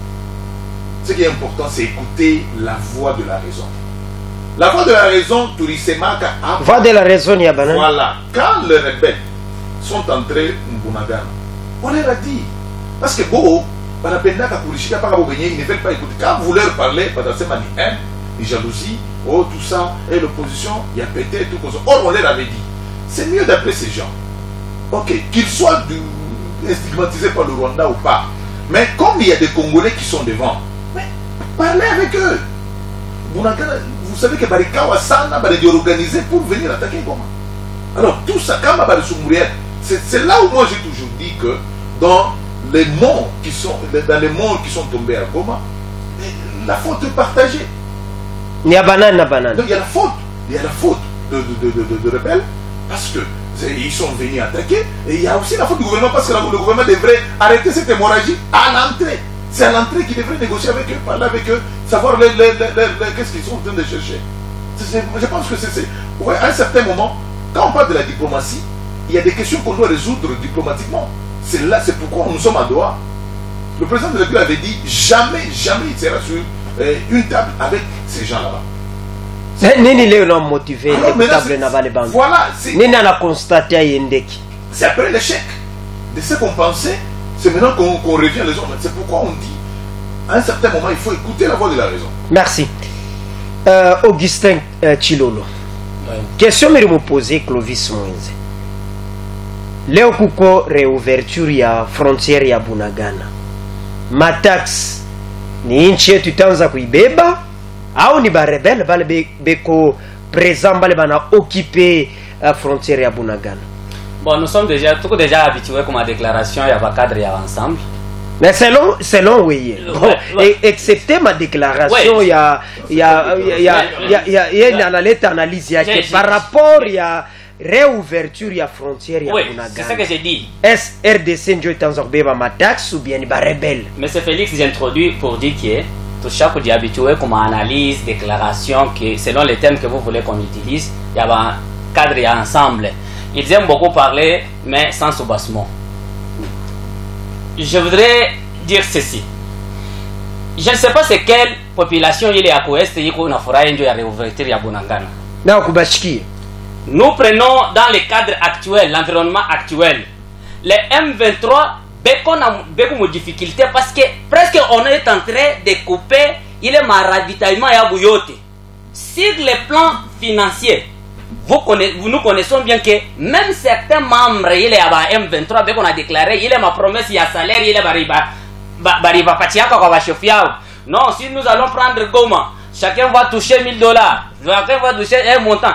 [SPEAKER 4] c'est écouter la voix de la raison. La voix de la raison,
[SPEAKER 2] voix de la raison, il y a banane.
[SPEAKER 4] Voilà. Quand les rebelles sont entrés en Bunagana, on leur a dit. Parce que bon, ils ne veulent pas écouter. Quand vous leur parlez, les jalousies, oh tout ça, et l'opposition, il y a pété, tout comme ça. Or, on leur avait dit, c'est mieux d'appeler ces gens. Ok, qu'ils soient stigmatisés par le Rwanda ou pas. Mais comme il y a des Congolais qui sont devant, mais parlez avec eux. Vous savez que Barikawa Sana va les organiser pour venir attaquer Goma. Alors tout ça, c'est là où moi j'ai toujours dit que dans les morts qui sont tombés à Goma, la faute est partagée.
[SPEAKER 2] Il y a banane à banane.
[SPEAKER 4] Donc il y a la faute de rebelles parce que ils sont venus attaquer, et il y a aussi la faute du gouvernement parce que le gouvernement devrait arrêter cette hémorragie à l'entrée. C'est à l'entrée qu'il devrait négocier avec eux, parler avec eux, savoir qu'est-ce qu'ils sont en train de chercher. Je pense que c'est... Ouais, à un certain moment, quand on parle de la diplomatie, il y a des questions qu'on doit résoudre diplomatiquement. C'est pourquoi nous sommes à Doha. Le président de la République avait dit jamais il sera sur une table avec ces gens-là.
[SPEAKER 2] Nini leo na motivé table na vale bande.
[SPEAKER 4] Voilà,
[SPEAKER 2] Nini a constaté à Yendeki.
[SPEAKER 4] C'est après l'échec de ce qu'on pensait, c'est maintenant qu'on revient les gens. C'est pourquoi on dit, à un certain moment, il faut écouter la voix de la raison.
[SPEAKER 2] Merci. Augustin Chilolo.
[SPEAKER 3] Ouais.
[SPEAKER 2] Question que me poser Clovis Moïse. Leo kuko réouverture ya frontière ya Bunagana. Matax ni nchi yetu itaanza kuibeba au ni barebele bale beko présent bale bana occuper frontière ya Bunagana.
[SPEAKER 3] Bon, nous sommes déjà habitués comme à déclaration, il y a un cadre ensemble.
[SPEAKER 2] Mais selon oui. Bon, excepté ma déclaration, il y a une analyse par rapport à réouverture à frontière ya Bunagana.
[SPEAKER 3] C'est ça que j'ai dit.
[SPEAKER 2] Est RDC ndio itanzobeba ma taxe ou bien ni ba rebelle?
[SPEAKER 3] Monsieur Félix, j'ai introduit pour dire que tout chaque est habitué comme analyse, déclaration, que selon les termes que vous voulez qu'on utilise, il y a un cadre ensemble. Ils aiment beaucoup parler, mais sans soubassement. Je voudrais dire ceci. Je ne sais pas c'est quelle population il est à Kouest et il y a réouverture à Bunagana. Nous prenons dans le cadre actuel, l'environnement actuel, les M23, beaucoup de difficultés parce que presque on est en train de couper, il est ma ravitaillement à Bouyote. Sur le plan financier, nous connaissons bien que même certains membres, il est à M23, on a déclaré, il est ma promesse, il y a salaire, il est bariba patiaka kwa bashofiao. Non, si nous allons prendre Goma, chacun va toucher $1000, chacun va toucher un montant.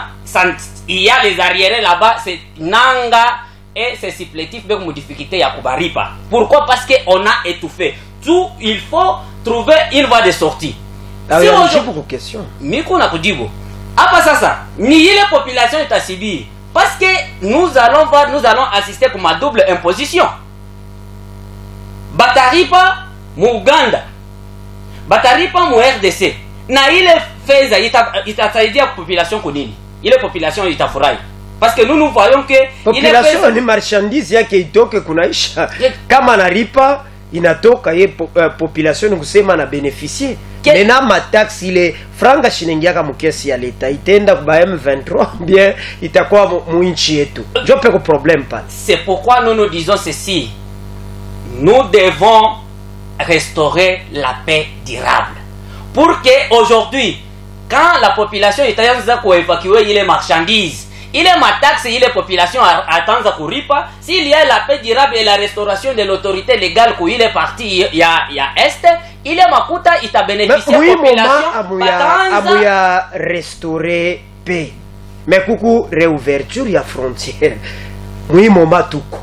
[SPEAKER 3] Il y a les arriérés là-bas, c'est Nanga et c'est supplétif avec une difficulté à Kubaripa. Pourquoi? Parce qu'on a étouffé. Tout, il faut trouver une voie de sortie.
[SPEAKER 2] Ah, si j'ai beaucoup de questions.
[SPEAKER 3] Miko na kudibo. Apa sasa, ni les populations est à subir. Parce que nous allons assister comme à double imposition. Bataripa mu Uganda. Bataripa mu RDC. Na ile feza itasaidia population konini. Ile population itafurahi. Parce que nous voyons que
[SPEAKER 2] population ni marchandise yake itoke kunaisha. Kama naripa inatoka ye population kusema na beneficier. Mena matax ile franga shinengiaka mukesi ya leta itenda kwa M23 bien itakuwa muinchi yetu. Jope ko problème pas.
[SPEAKER 3] C'est pourquoi nous nous disons ceci. Nous devons restaurer la paix durable. Pour que aujourd'hui, quand la population est en train d'évacuer les marchandises, il est ma taxe, il est population attend à Kuripa, s'il y a la paix durable et la restauration de l'autorité légale où il est parti, il y a Est, il est Makuta, il t'a bénéficié
[SPEAKER 2] oui, population. Amuya restaurer paix. Mais coucou réouverture ya frontière. Oui, moment tuko.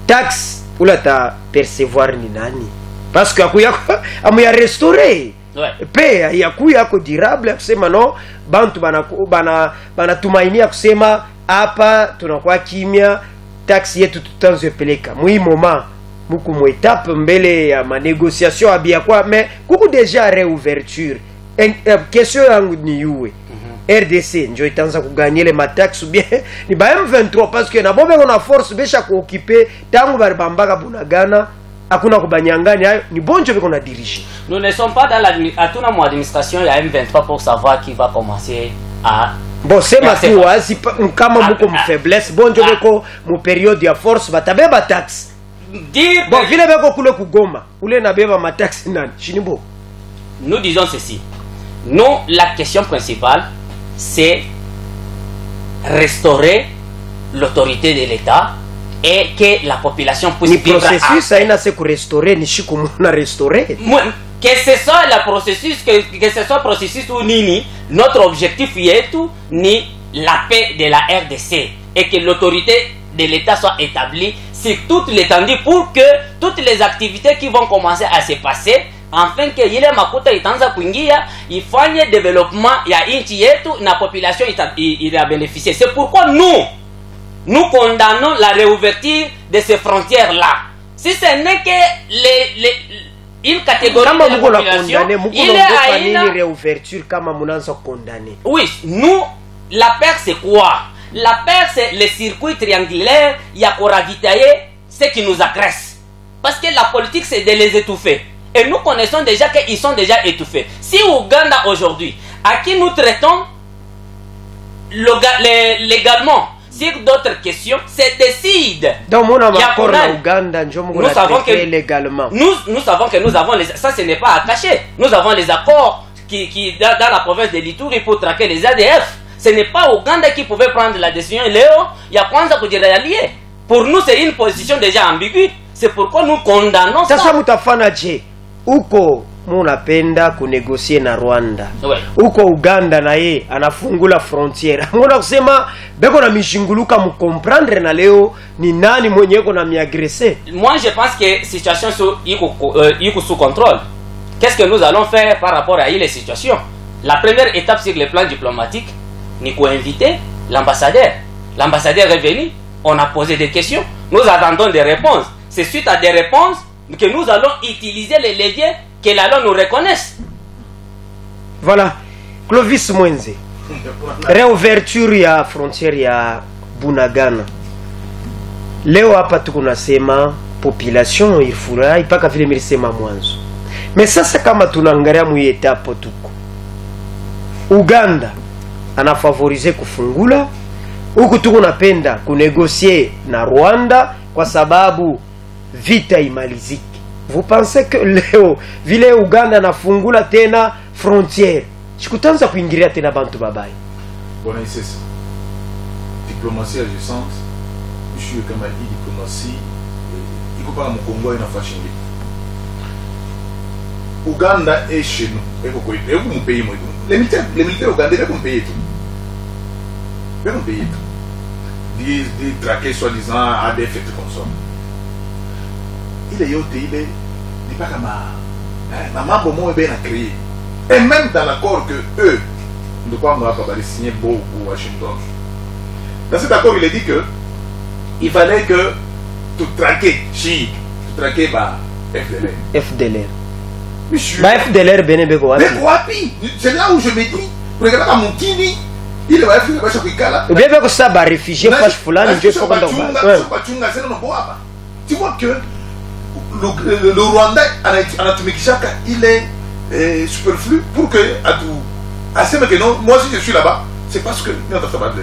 [SPEAKER 2] Taxe ou la ta percevoir ni nani? Parce que amuya restaurer.
[SPEAKER 3] Ouais.
[SPEAKER 2] Paix yakuya ko durable kusema no bantu bana tumainia kusema hapa tunakuwa kimya taxi yetu tutanzopeleka mwi moment muku mu étape mbele ya ma négociation abia kwa mais kuku déjà réouverture question yangu ni yuwe RDC njo itanza kuganyele le matax bien ni ba M23 parce que na bombe na force besha ko occuper tangu bari bambaka Bunagana hakuna kubanyangani hayo ni bonjo biko na dirige.
[SPEAKER 3] Nous ne sommes pas dans l'administration il y a M23 pour savoir qui va commencer à
[SPEAKER 2] bon sema tu wazi kama muko mu faiblesse bonjo biko mu période ya force batabeba tax
[SPEAKER 3] dire
[SPEAKER 2] bon vile biko kule kugoma ule nabeba matax nani shinibo.
[SPEAKER 3] Nous disons ceci. Nous, la question principale, c'est restaurer l'autorité de l'État et que la population puisse vivre.
[SPEAKER 2] Le processus a c'est pour restaurer, ni si comme on a restauré.
[SPEAKER 3] Que ce soit le processus, que ce soit processus ou nini, notre objectif est tout ni la paix de la RDC et que l'autorité de l'État soit établie sur toute l'étendue pour que toutes les activités qui vont commencer à se passer, afin que ile makuta itaanza kuingia ifanye développement ya nchi yetu na population ira bénéficier. C'est pourquoi nous condamnons la réouverture de ces frontières là. Si ce n'est que une catégorie de la population, il est à une
[SPEAKER 2] réouverture kama munanza condamner.
[SPEAKER 3] Oui, nous la paix c'est quoi? La paix c'est le circuit triangulaire, il y a pour ravitailler ce qui nous agresse. Parce que la politique c'est de les étouffer. Et nous connaissons déjà qu'ils sont déjà étouffés. Si Ouganda aujourd'hui, à qui nous traitons légalement sur d'autres questions, c'est décide.
[SPEAKER 2] Donc mon accord na Ouganda, nous savons que légalement.
[SPEAKER 3] Nous savons que nous avons les, ça ce n'est pas à cacher. Nous avons les accords qui dans la province de l'Ituri pour traquer les ADF. Ce n'est pas Ouganda qui pouvait prendre la décision. Léo, il y a Kwanza Kujirayalié. Pour nous, c'est une position déjà ambiguë. C'est pourquoi nous condamnons ça.
[SPEAKER 2] Sasa mutafana je uko munapenda kunegosier na Rwanda.
[SPEAKER 3] Ouais.
[SPEAKER 2] Uko Uganda na ye anafungula frontiere. Mbona kusema beko na mishinguluka mkomprendre na leo ni nani mwenye yuko na miagresse?
[SPEAKER 3] Moi je pense que situation iko sous contrôle. Qu'est-ce que nous allons faire par rapport à les situations? La première étape sur le plan diplomatique, nous avons invité l'ambassadeur. L'ambassadeur est venu, on a posé des questions, nous attendons des réponses. C'est suite à des réponses que nous allons utiliser les leviers que la loi nous reconnaisse.
[SPEAKER 2] Voilà. Clovis Mwenze. Réouverture ya frontière ya Bunagana. Leo hapa tukunasema population ifurahi mpaka vile milisema mwanzo. Mais sasa kama tunaangalia mu etapo tuko. Uganda anafavorize kufungula, huku tuko napenda kunegosier na Rwanda kwa sababu vita imalizike. Vous pensez que leo vile Uganda anafungula tena frontière, sikutanza kuingilia tena bantu babaye?
[SPEAKER 4] Bwana isesa. Diplomatie agissante, je suis comme une diplomatie, il faut pas mon Congo ina fashingi. Uganda est chez nous. Et pourquoi? Et vous me payez moi. Les militaires ougandais, vous me payez tout. Vous me payez tout. Des traqués soi-disant à des faits comme ça. Il est pas comme maman pour moi bien créé. Et même dans l'accord que eux ne pas moi pas signer beau ou Washington. Dans cet accord, il est dit que il fallait que tout traquer chi, tout traquer bah
[SPEAKER 2] FDLR.
[SPEAKER 4] Monsieur.
[SPEAKER 2] Bah FDLR Benebeko.
[SPEAKER 4] C'est là où je me dis, regarde à mon tini, il va faire ça qui cala.
[SPEAKER 2] Bien que ça va réfugié fâche fulani, je faut qu'on
[SPEAKER 4] tu vois que le Rwanda Anatumikishaka, il est superflu pour que à tout assez mais que non, moi si je suis là-bas, c'est parce que non ça va de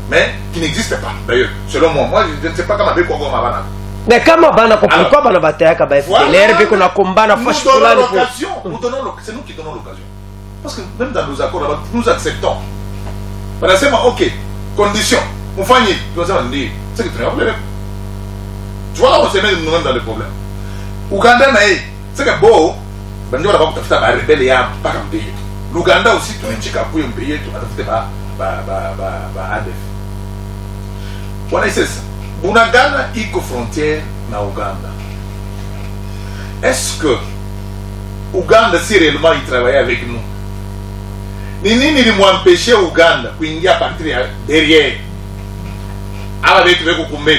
[SPEAKER 4] mais qui n'existe pas d'ailleurs. Selon moi je ne sais pas comment avec quoi on va.
[SPEAKER 2] Mais comment bana pourquoi bana bataya ka ba FDLR be qu'on a combat na fâche fulani pour
[SPEAKER 4] c'est nous qui donnons l'occasion. Parce que même dans nos accords, nous acceptons. Par exemple, ok, condition, on fait une c'est que tu n'as pas de problème. Tu vois là, on se met nous-mêmes dans le problème. Ouganda, c'est que bon, on va faire la rebelle, pas comme pays. L'Ouganda aussi, tu n'as pas pu payer, tu vas faire ADF. Voilà, c'est ça. Bunagana, il y a frontière na Ouganda. Est-ce que Ouganda, si réellement il travaille avec nous, nini limwempeshe Uganda kuingia partir derrière avec kukumbe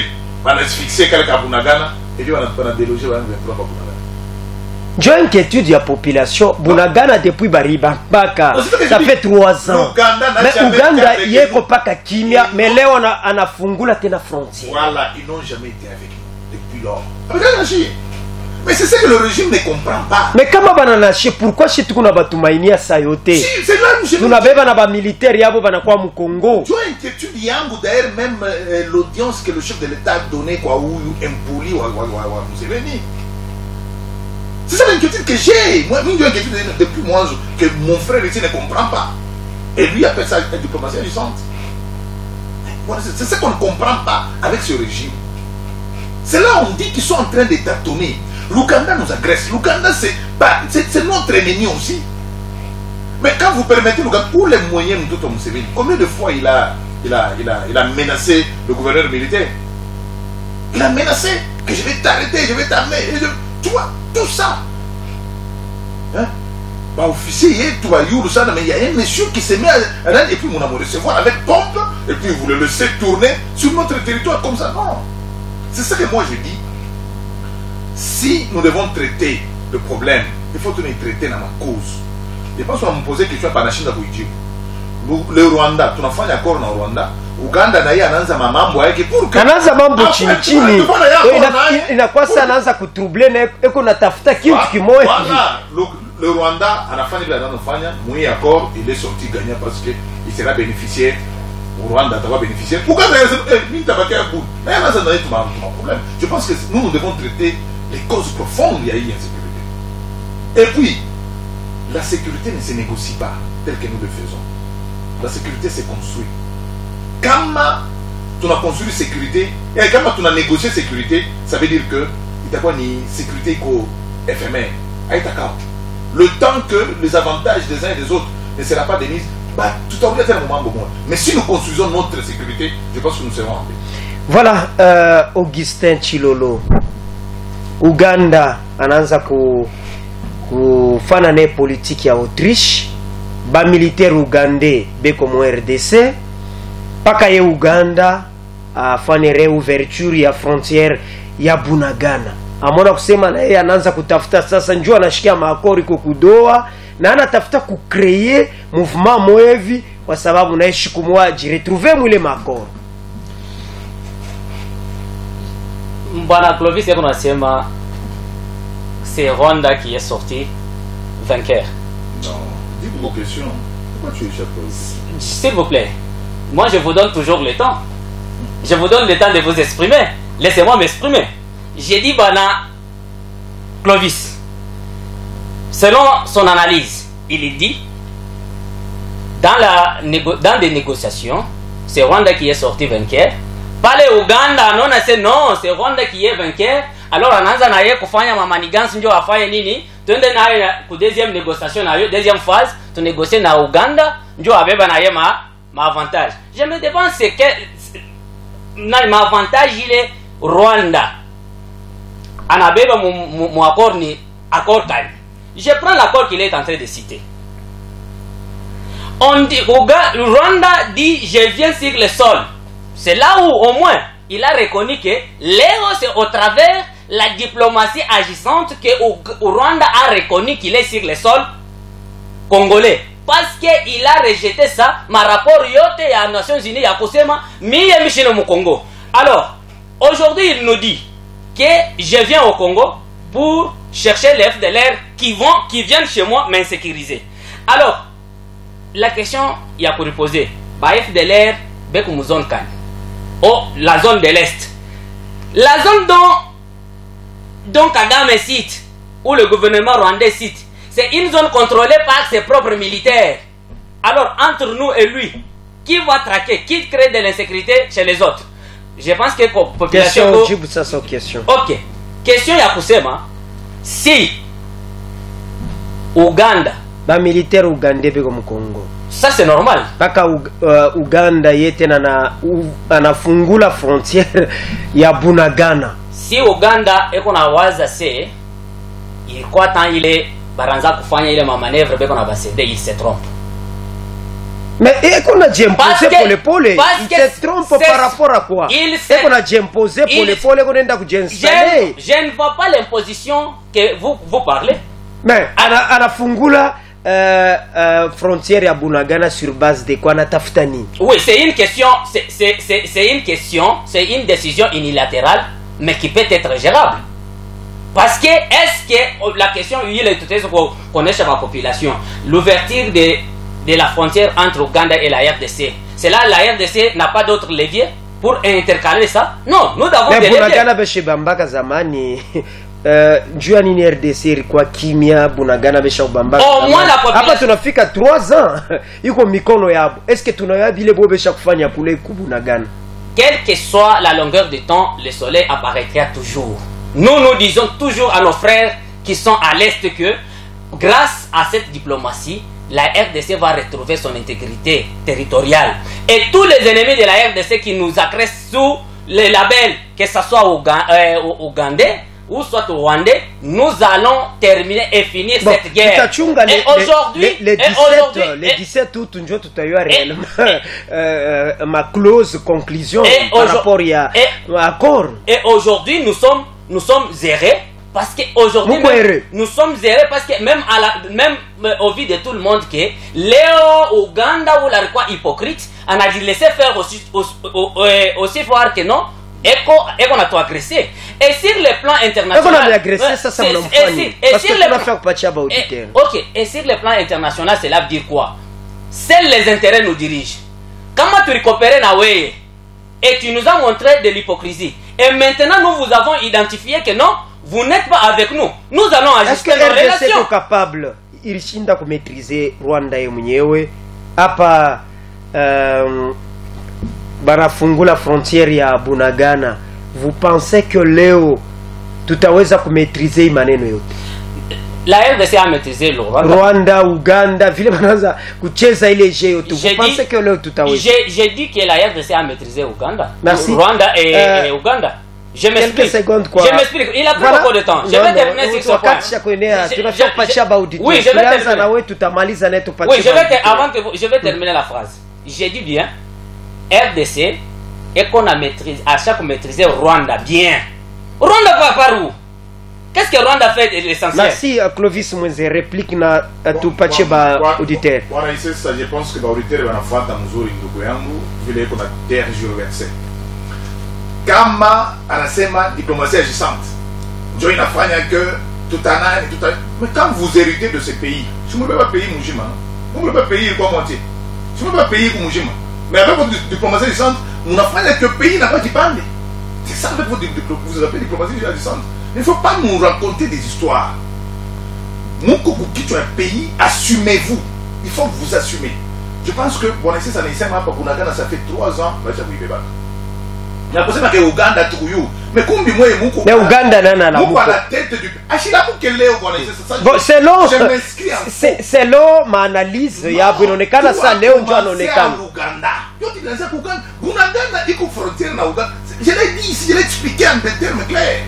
[SPEAKER 4] banasfixer kale Bunagana et puis on a délogé on va prendre Bunagana.
[SPEAKER 2] J'ai une inquiétude de la population Bunagana depuis Bariba Baka ça fait 3 ans. Mais Uganda yeko paka kimia mais leo anafungula tena frontière.
[SPEAKER 4] Voilà, ils n'ont jamais été avec nous depuis lors. Mais c'est ça que le régime ne comprend pas.
[SPEAKER 2] Mais comment bananache pourquoi chez tukuna batumainia sayote?
[SPEAKER 4] C'est là où je
[SPEAKER 2] tunabeba na ba militaire yabo banakuwa mu Congo.
[SPEAKER 4] Tu as inquiétude yangu d'ailleurs même l'audience que le chef de l'État a donné quoi ou impoli wa Museveni. C'est ça l'inquiétude que j'ai. Moi, une inquiétude depuis moi, que mon frère ici ne comprend pas. Et lui appelle ça une diplomatie agissante. Voilà, c'est ce qu'on ne comprend pas avec ce régime. C'est là où on dit qu'ils sont en train de tâtonner. L'Ouganda nous agresse. L'Ouganda, c'est notre ennemi aussi. Mais quand vous permettez l'Ouganda, pour les moyens de Mtoto Museveni, combien de fois il a menacé le gouverneur militaire? Il a menacé que je vais t'arrêter, je vais t'amener. Tu vois, tout ça. Hein? Bah, officier, tu vas ça, mais il y a un monsieur qui se met à et puis mon amour recevoir avec pompe, et puis vous le laissez tourner sur notre territoire comme ça. Non. C'est ça que moi je dis. Si nous devons traiter le problème, il faut nous traiter dans ma cause. Je pense qu'on va me poser la question par la Chine d'Abouidjou. Le Rwanda, tu n'as pas d'accord dans le Rwanda. Uganda na yeye anaanza mambo yake pour que
[SPEAKER 2] anaanza mambo chini chini. Inakuwa sana anaanza kutroubler na eko natafuta kitu kimoja.
[SPEAKER 4] Voilà, le Rwanda anafanya bila anafanya, mwi accord il est sorti gagnant parce que il sera bénéficiaire. Au Rwanda tu vas bénéficier. Uganda il tabaki à bout. Mais anaanza na tout problème. Je pense que nous devons traiter les causes profondes il y a eu insécurité. Et puis la sécurité ne se négocie pas tel que nous le faisons. La sécurité se construit. Quand tu as construit sécurité, et quand tu as négocié sécurité, ça veut dire que il y a une sécurité éphémère. Le temps que les avantages des uns et des autres ne seront pas démis, bah, tout à fait un moment bon. Mais si nous construisons notre sécurité, je pense que nous serons en paix.
[SPEAKER 2] Voilà, Augustin Chilolo. Uganda anaanza kufana ne politique ya Autriche, ba militaire ugandais beko mo RDC. Paka ye Uganda afanye réouverture ya frontière ya Bunagana. Amona kusema na yeye anaanza kutafuta sasa, njoo anashikia maakori kukudoa na anatafuta kucreer mouvement moevi kwa sababu na yeye kumwa jiretrouver mwile maakori.
[SPEAKER 3] Mbana Clovis yako nasema c'est Rwanda qui est sorti vainqueur.
[SPEAKER 4] Non, dis-moi vos questions. Pourquoi tu échappes?
[SPEAKER 3] S'il vous plaît. Moi, je vous donne toujours le temps. Je vous donne le temps de vous exprimer. Laissez-moi m'exprimer. J'ai dit, Bana Clovis, selon son analyse, il dit, dans des négociations, c'est Rwanda qui est sorti vainqueur. Pas les Ouganda, non, c'est non, c'est Rwanda qui est vainqueur. Alors, on a dit kufanya mamanigance ndio afanye nini? Tuende na ku deuxième négociation na yo, deuxième phase, tu négocier na Uganda, ndio abeba na yema ma avantage. Je me demande c'est que ma avantage il est Rwanda. Anabeba mon accord ni accord time. Je prends l'accord qu'il est en train de citer. On dit Rwanda dit je viens sur le sol. C'est là où au moins il a reconnu que l'héros c'est au travers la diplomatie agissante que Rwanda a reconnu qu'il est sur le sol congolais. Parce qu'il a rejeté ça, ma rapport yote à Nations Unies, à Kosema, miye michino mu Congo. Alors, aujourd'hui, il nous dit que je viens au Congo pour chercher les FDLR qui viennent chez moi m'insécuriser. Alors, la question, il y a pour poser, bah FDLR, bekou zone kan. Oh, la zone de l'Est. La zone dont Kagame cite, où le gouvernement rwandais cite, c'est une zone contrôlée par ses propres militaires. Alors, entre nous et lui, qui va traquer, qui crée de l'insécurité chez les autres? Je pense que la population...
[SPEAKER 2] Question.
[SPEAKER 3] Ok. Question ya kusema, si Uganda...
[SPEAKER 2] Ba militaire ougandais beko mu Congo.
[SPEAKER 3] Ça c'est normal.
[SPEAKER 2] Paka Uganda yete anafungula frontière ya Bunagana.
[SPEAKER 3] Si Uganda eko na waza se, ilikuwa tant il est baranza kufanya ile manœuvre beko na basede, il se trompe.
[SPEAKER 2] Mais eko na jemposer pole il se trompe par rapport à quoi? Eko na jemposer pole konenda kujenstale.
[SPEAKER 3] Je ne vois pas l'imposition que vous parlez.
[SPEAKER 2] Mais anafungula frontière ya Bunagana sur base de quoi natafuta nini?
[SPEAKER 3] Oui, c'est une question, c'est une décision unilatérale mais qui peut être gérable. Parce que, est-ce que la question, il est tout à fait qu'on connaît chez la population, l'ouverture de la frontière entre Ouganda et la RDC, c'est là la RDC n'a pas d'autre levier pour intercaler ça? Non, nous avons des leviers.
[SPEAKER 2] Bunagana beshe bambaka zamani juu ya nini RDC ilikuwa kimya, Bunagana besha kubamba.
[SPEAKER 3] Au moins la population.
[SPEAKER 2] Hapa tunafika 3 ans. Iko mikono yabo. Est-ce que tunayoa vile bo besha kufanya kule ku Bunagana?
[SPEAKER 3] Quelle que soit la longueur de temps, le soleil apparaîtra toujours. Nous disons toujours à nos frères qui sont à l'Est que grâce à cette diplomatie, la RDC va retrouver son intégrité territoriale. Et tous les ennemis de la RDC qui nous agressent sous les labels, que ce soit ougandais ou soit rwandais, nous allons terminer et finir cette guerre.
[SPEAKER 2] Et aujourd'hui, le 17 août, nous avons réellement ma clause conclusion par rapport à l'accord.
[SPEAKER 3] Et aujourd'hui, nous sommes zérés. Parce qu'aujourd'hui, nous sommes zérés parce que même au vu de tout le monde que Léo, Ouganda ou la quoi hypocrite, on a dit laisser faire aussi voir que non, et qu'on a tout agressé. Et sur le plan international,
[SPEAKER 2] on a agressé, ça me parce que tu vas faire partie à auditeur.
[SPEAKER 3] Ok, et sur le plan international, cela veut dire quoi? Seuls les intérêts nous dirigent. Comment tu récupères Nawe et tu nous as montré de l'hypocrisie. Et maintenant, nous vous avons identifié que non, vous n'êtes pas avec nous. Nous allons ajuster nos relations.
[SPEAKER 2] Est-ce que RDC est capable ilishinda kumetrize Rwanda mwenyewe hapa barafungula frontière ya Bunagana? Vous pensez que leo tutaweza kumetrize maneno yote?
[SPEAKER 3] La RDC a maîtrisé le
[SPEAKER 2] Rwanda, Ouganda, vile banaanza kucheza ile jeu yote. Vous pensez que leo tutaweza?
[SPEAKER 3] J'ai dit que la RDC a maîtrisé Ouganda.
[SPEAKER 2] Merci.
[SPEAKER 3] Rwanda et Ouganda. Je m'explique.
[SPEAKER 2] Quelques secondes quoi.
[SPEAKER 3] Je m'explique. Il a pris beaucoup de temps. Je vais terminer sur ce point. Oui, je vais terminer. Oui, je vais terminer la phrase. J'ai dit bien, RDC et qu'on a maîtrisé, à chaque maîtrisé Rwanda bien. Rwanda va par où? Qu'est-ce que Rwanda fait de l'essentiel?
[SPEAKER 2] Merci Clovis Mwenze, réplique na tupache ba auditeur.
[SPEAKER 4] Je pense que ba auditeur wanafuata mzuri ndugu yangu vile kuna tergiversé. Kama anasema diplomatie agissante ndio inafanya que tutanani. Mais quand vous héritez de ce pays, si vous ne pouvez pas payer mujima, vous ne pouvez pas payer quoi moitié. Si vous ne pouvez pas payer mujima, mais avec votre diplomatie agissante, vous n'avez que le pays n'a pas d'y parler. C'est ça avec votre vous appelez diplomatie agissante. Il ne faut pas nous raconter des histoires. Mon coco quitte un pays, assumez-vous. Il faut que vous assumez. Je pense que bon, ça n'est pas pour Bunagana, ça fait 3 ans. Il y a personne qui est Ouganda Touyoux. Mais comme moi et mon
[SPEAKER 2] Ouganda nana la
[SPEAKER 4] à la tête du Achila pour qu'elle est au
[SPEAKER 2] bon, c'est long ma analyse ya binonekana sa leo ndio anaonekana
[SPEAKER 4] Ouganda. Yo tu disais Ouganda, Bunagana iko frontière na Ouganda. Je l'ai dit ici, je l'ai expliqué en des termes clairs.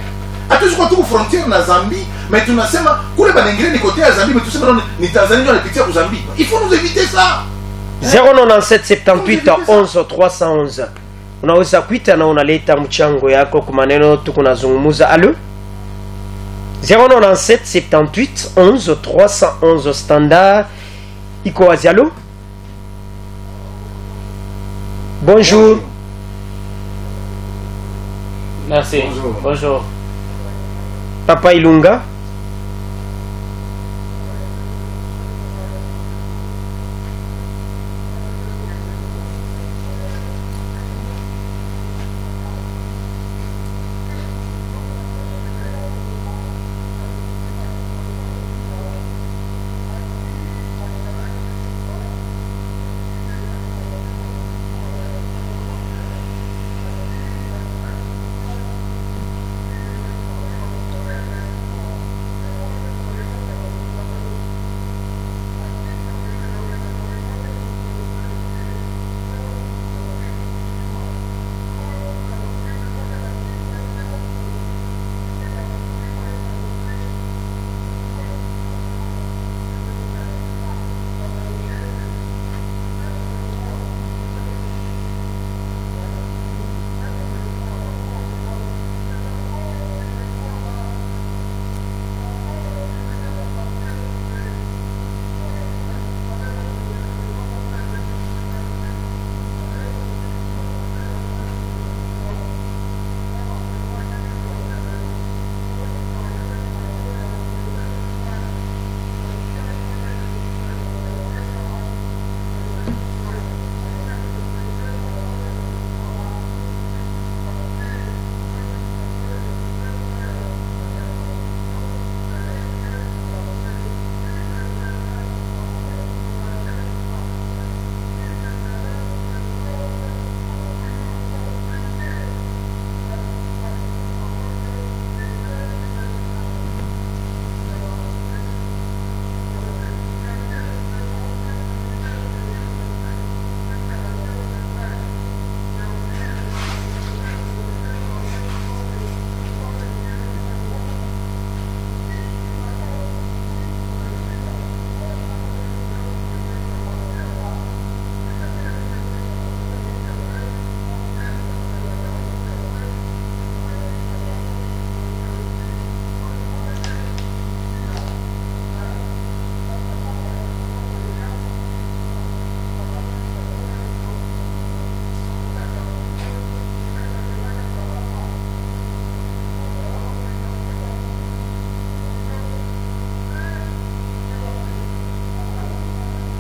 [SPEAKER 4] Hata tuko tu frontière na Zambie, mais tunasema kule banengine ni côté ya Zambie, mais tusema ni Tanzania ndio inapitia ku Zambie. Il faut nous éviter ça.
[SPEAKER 2] 097 78 11 311. Unaweza kuita na unaleta mchango yako kwa maneno tukunazungumuza. Allo 097 78 11 311 standard iko wazi. Allo, bonjour.
[SPEAKER 3] Merci. Bonjour.
[SPEAKER 2] Papa Ilunga.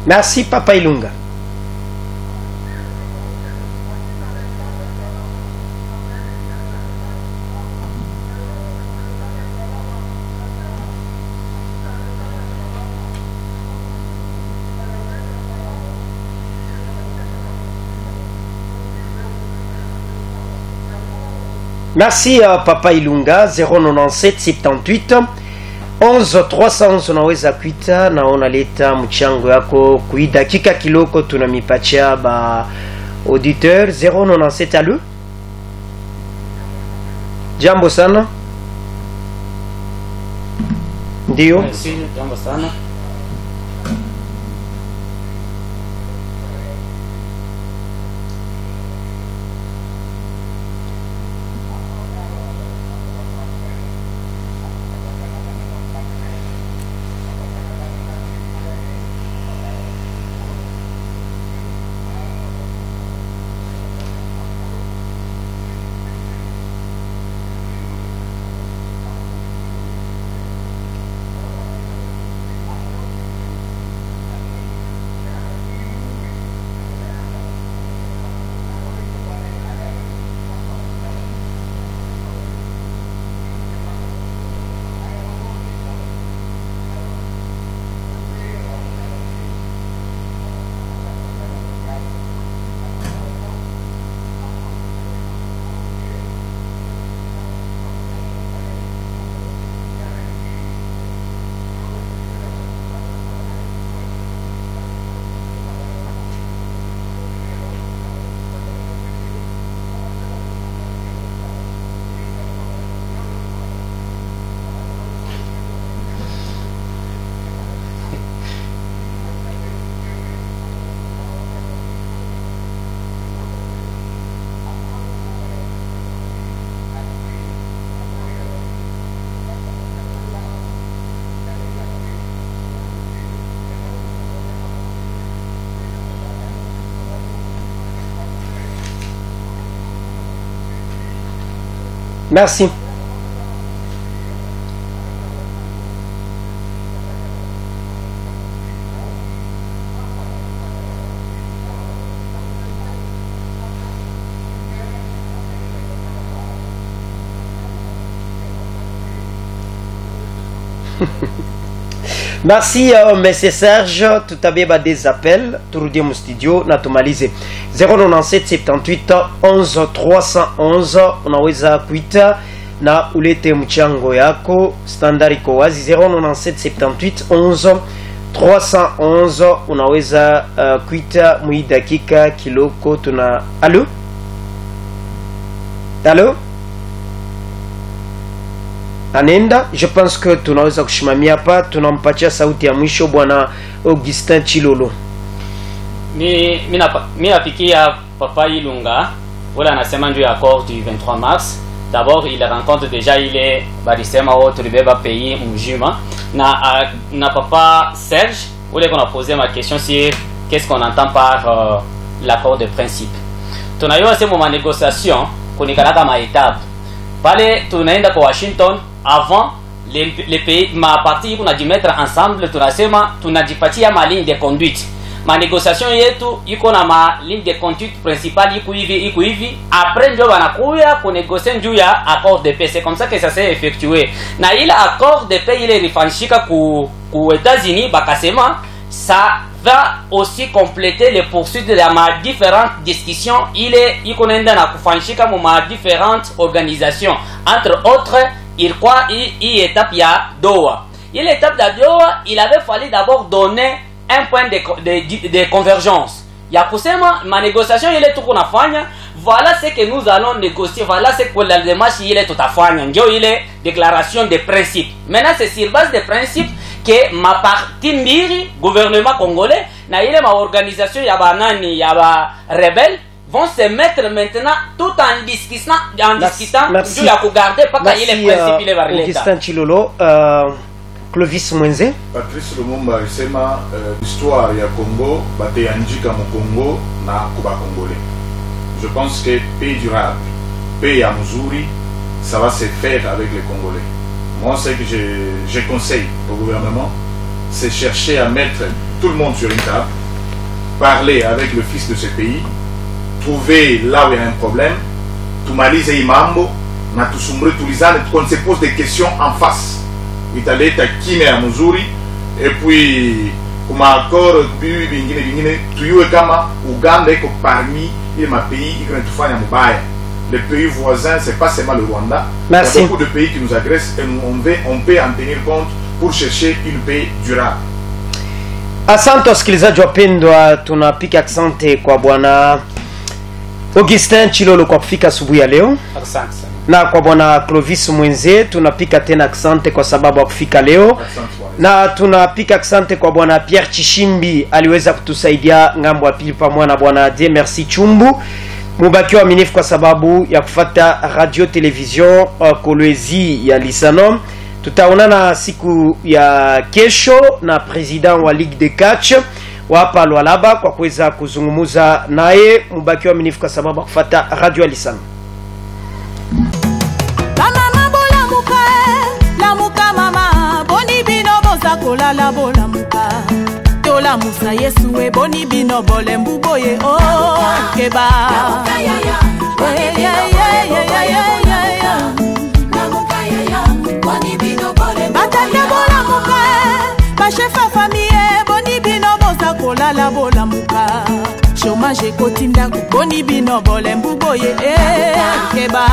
[SPEAKER 2] Merci Papa Ilunga. Merci Papa Ilunga. 097 78 11 311 unaweza kuita na unaleta mchango yako kuidakika kiloko tunamipatia ba auditeur. 097 allo. Jambo sana. Ndio.
[SPEAKER 3] Merci, jambo sana.
[SPEAKER 2] Merci. Merci Monsieur Serge, tout à l'heure des appels, turudie mu studio na tumalize 097 78 11 311 unaweza kuita na ulete mchango yako, standard iko wazi 097 78 11 311 unaweza kuita mui dakika kiloko tuna. Allo? Allo? Anenda, je pense que tunaweza kushimamia hapa, tunampatia sauti ya mwisho bwana Augustin Chilolo.
[SPEAKER 3] Mi nafikia Papa Ilunga, wala anasema ndio accord du 23 mars. D'abord, il rencontre déjà ile badisema wote libeba pays mjima na Papa Serge, wala qu'on a posé ma question sur qu'est-ce qu'on entend par l'accord de principe. Tunayua sema ma négociation kunikanaka ma étape. Pale tunaenda kwa Washington avant les pays ma partie kuna jimettre ensemble, tunasema tunajipatia ma ligne de conduite. Ma négociation yetu iko na ma ligne de conduite principale iko hivi après ndio wanakuya ku négocier juu ya accord de paix. C'est comme ça que ça s'est effectué. Na ile accord de paix ile rifanshika ku États-Unis bakasema ça va aussi compléter les poursuites de ma différentes discussions. Il iko nenda na kufanshika mu ma différentes organisations, entre autres il croit il étape ya Doha. Il étape de Doha, il avait fallu d'abord donner un point de convergence. Ya kusema ma négociation ile tuko nafanya, voilà ce que nous allons négocier, voilà ce que la démarche ile tutafanya, ndio ile déclaration de principe. Maintenant c'est sur base de principe que ma partie mbiri gouvernement congolais na ile ma organisation ya banani ya ba rebelle vont se mettre maintenant tout en discutant juu ya kugarder paka ile principe ile barileta.
[SPEAKER 2] Augustin Chilolo, Clovis Mwenze.
[SPEAKER 4] Patrice Lumumba alisema histoire ya Congo bateanjika mu Congo na kuba congolais. Je pense que paix durable, paix ya mzuri, ça va se faire avec les Congolais. Moi, ce que je conseille au gouvernement, c'est chercher à mettre tout le monde sur une table, parler avec le fils de ce pays, trouver là où il y a un problème, tumalize imambo, na tusumbre tulizane, qu'on se pose des questions en face. Italeta kime ya mzuri, et puis kuma accord bingine tuyue kama Uganda iko parmi les pays qui vont tufanya mubaya. Les pays voisins, c'est pas seulement le Rwanda.
[SPEAKER 2] Merci.
[SPEAKER 4] Il y a beaucoup de pays qui nous agressent et on peut en tenir compte pour chercher une paix durable.
[SPEAKER 2] Asante wasikilizaji wapendwa, tunapika asante kwa bwana Augustin Chilolo kwa kufika asubuhi ya leo.
[SPEAKER 3] Asante sana.
[SPEAKER 2] Na kwa bwana Clovis Mwenze tunapika tena asante kwa sababu ya kufika leo. Na tunapika asante kwa bwana Pierre Chishimbi aliweza kutusaidia ngambo ya pili pamoja na bwana De Merci Chumbu. Mubaki waaminifu kwa sababu ya kufata radio television Kolwezi ya Lisano. Tutaonana siku ya kesho na president wa Ligue de Catch wa hapa Lualaba kwa kuweza kuzungumuza naye. Mubaki waaminifu kwa sababu ya kufata radio ya Lisano.
[SPEAKER 1] Mama bola muka, la muka mama, boni bino boza kola la bola muka. Tola musa Yesu we boni bino bole mbuboye oh keba. Batande bola muka, bachefa famille boni bino boza kola la bola muka. Chômage kotinda boni bino bole mbuboye keba.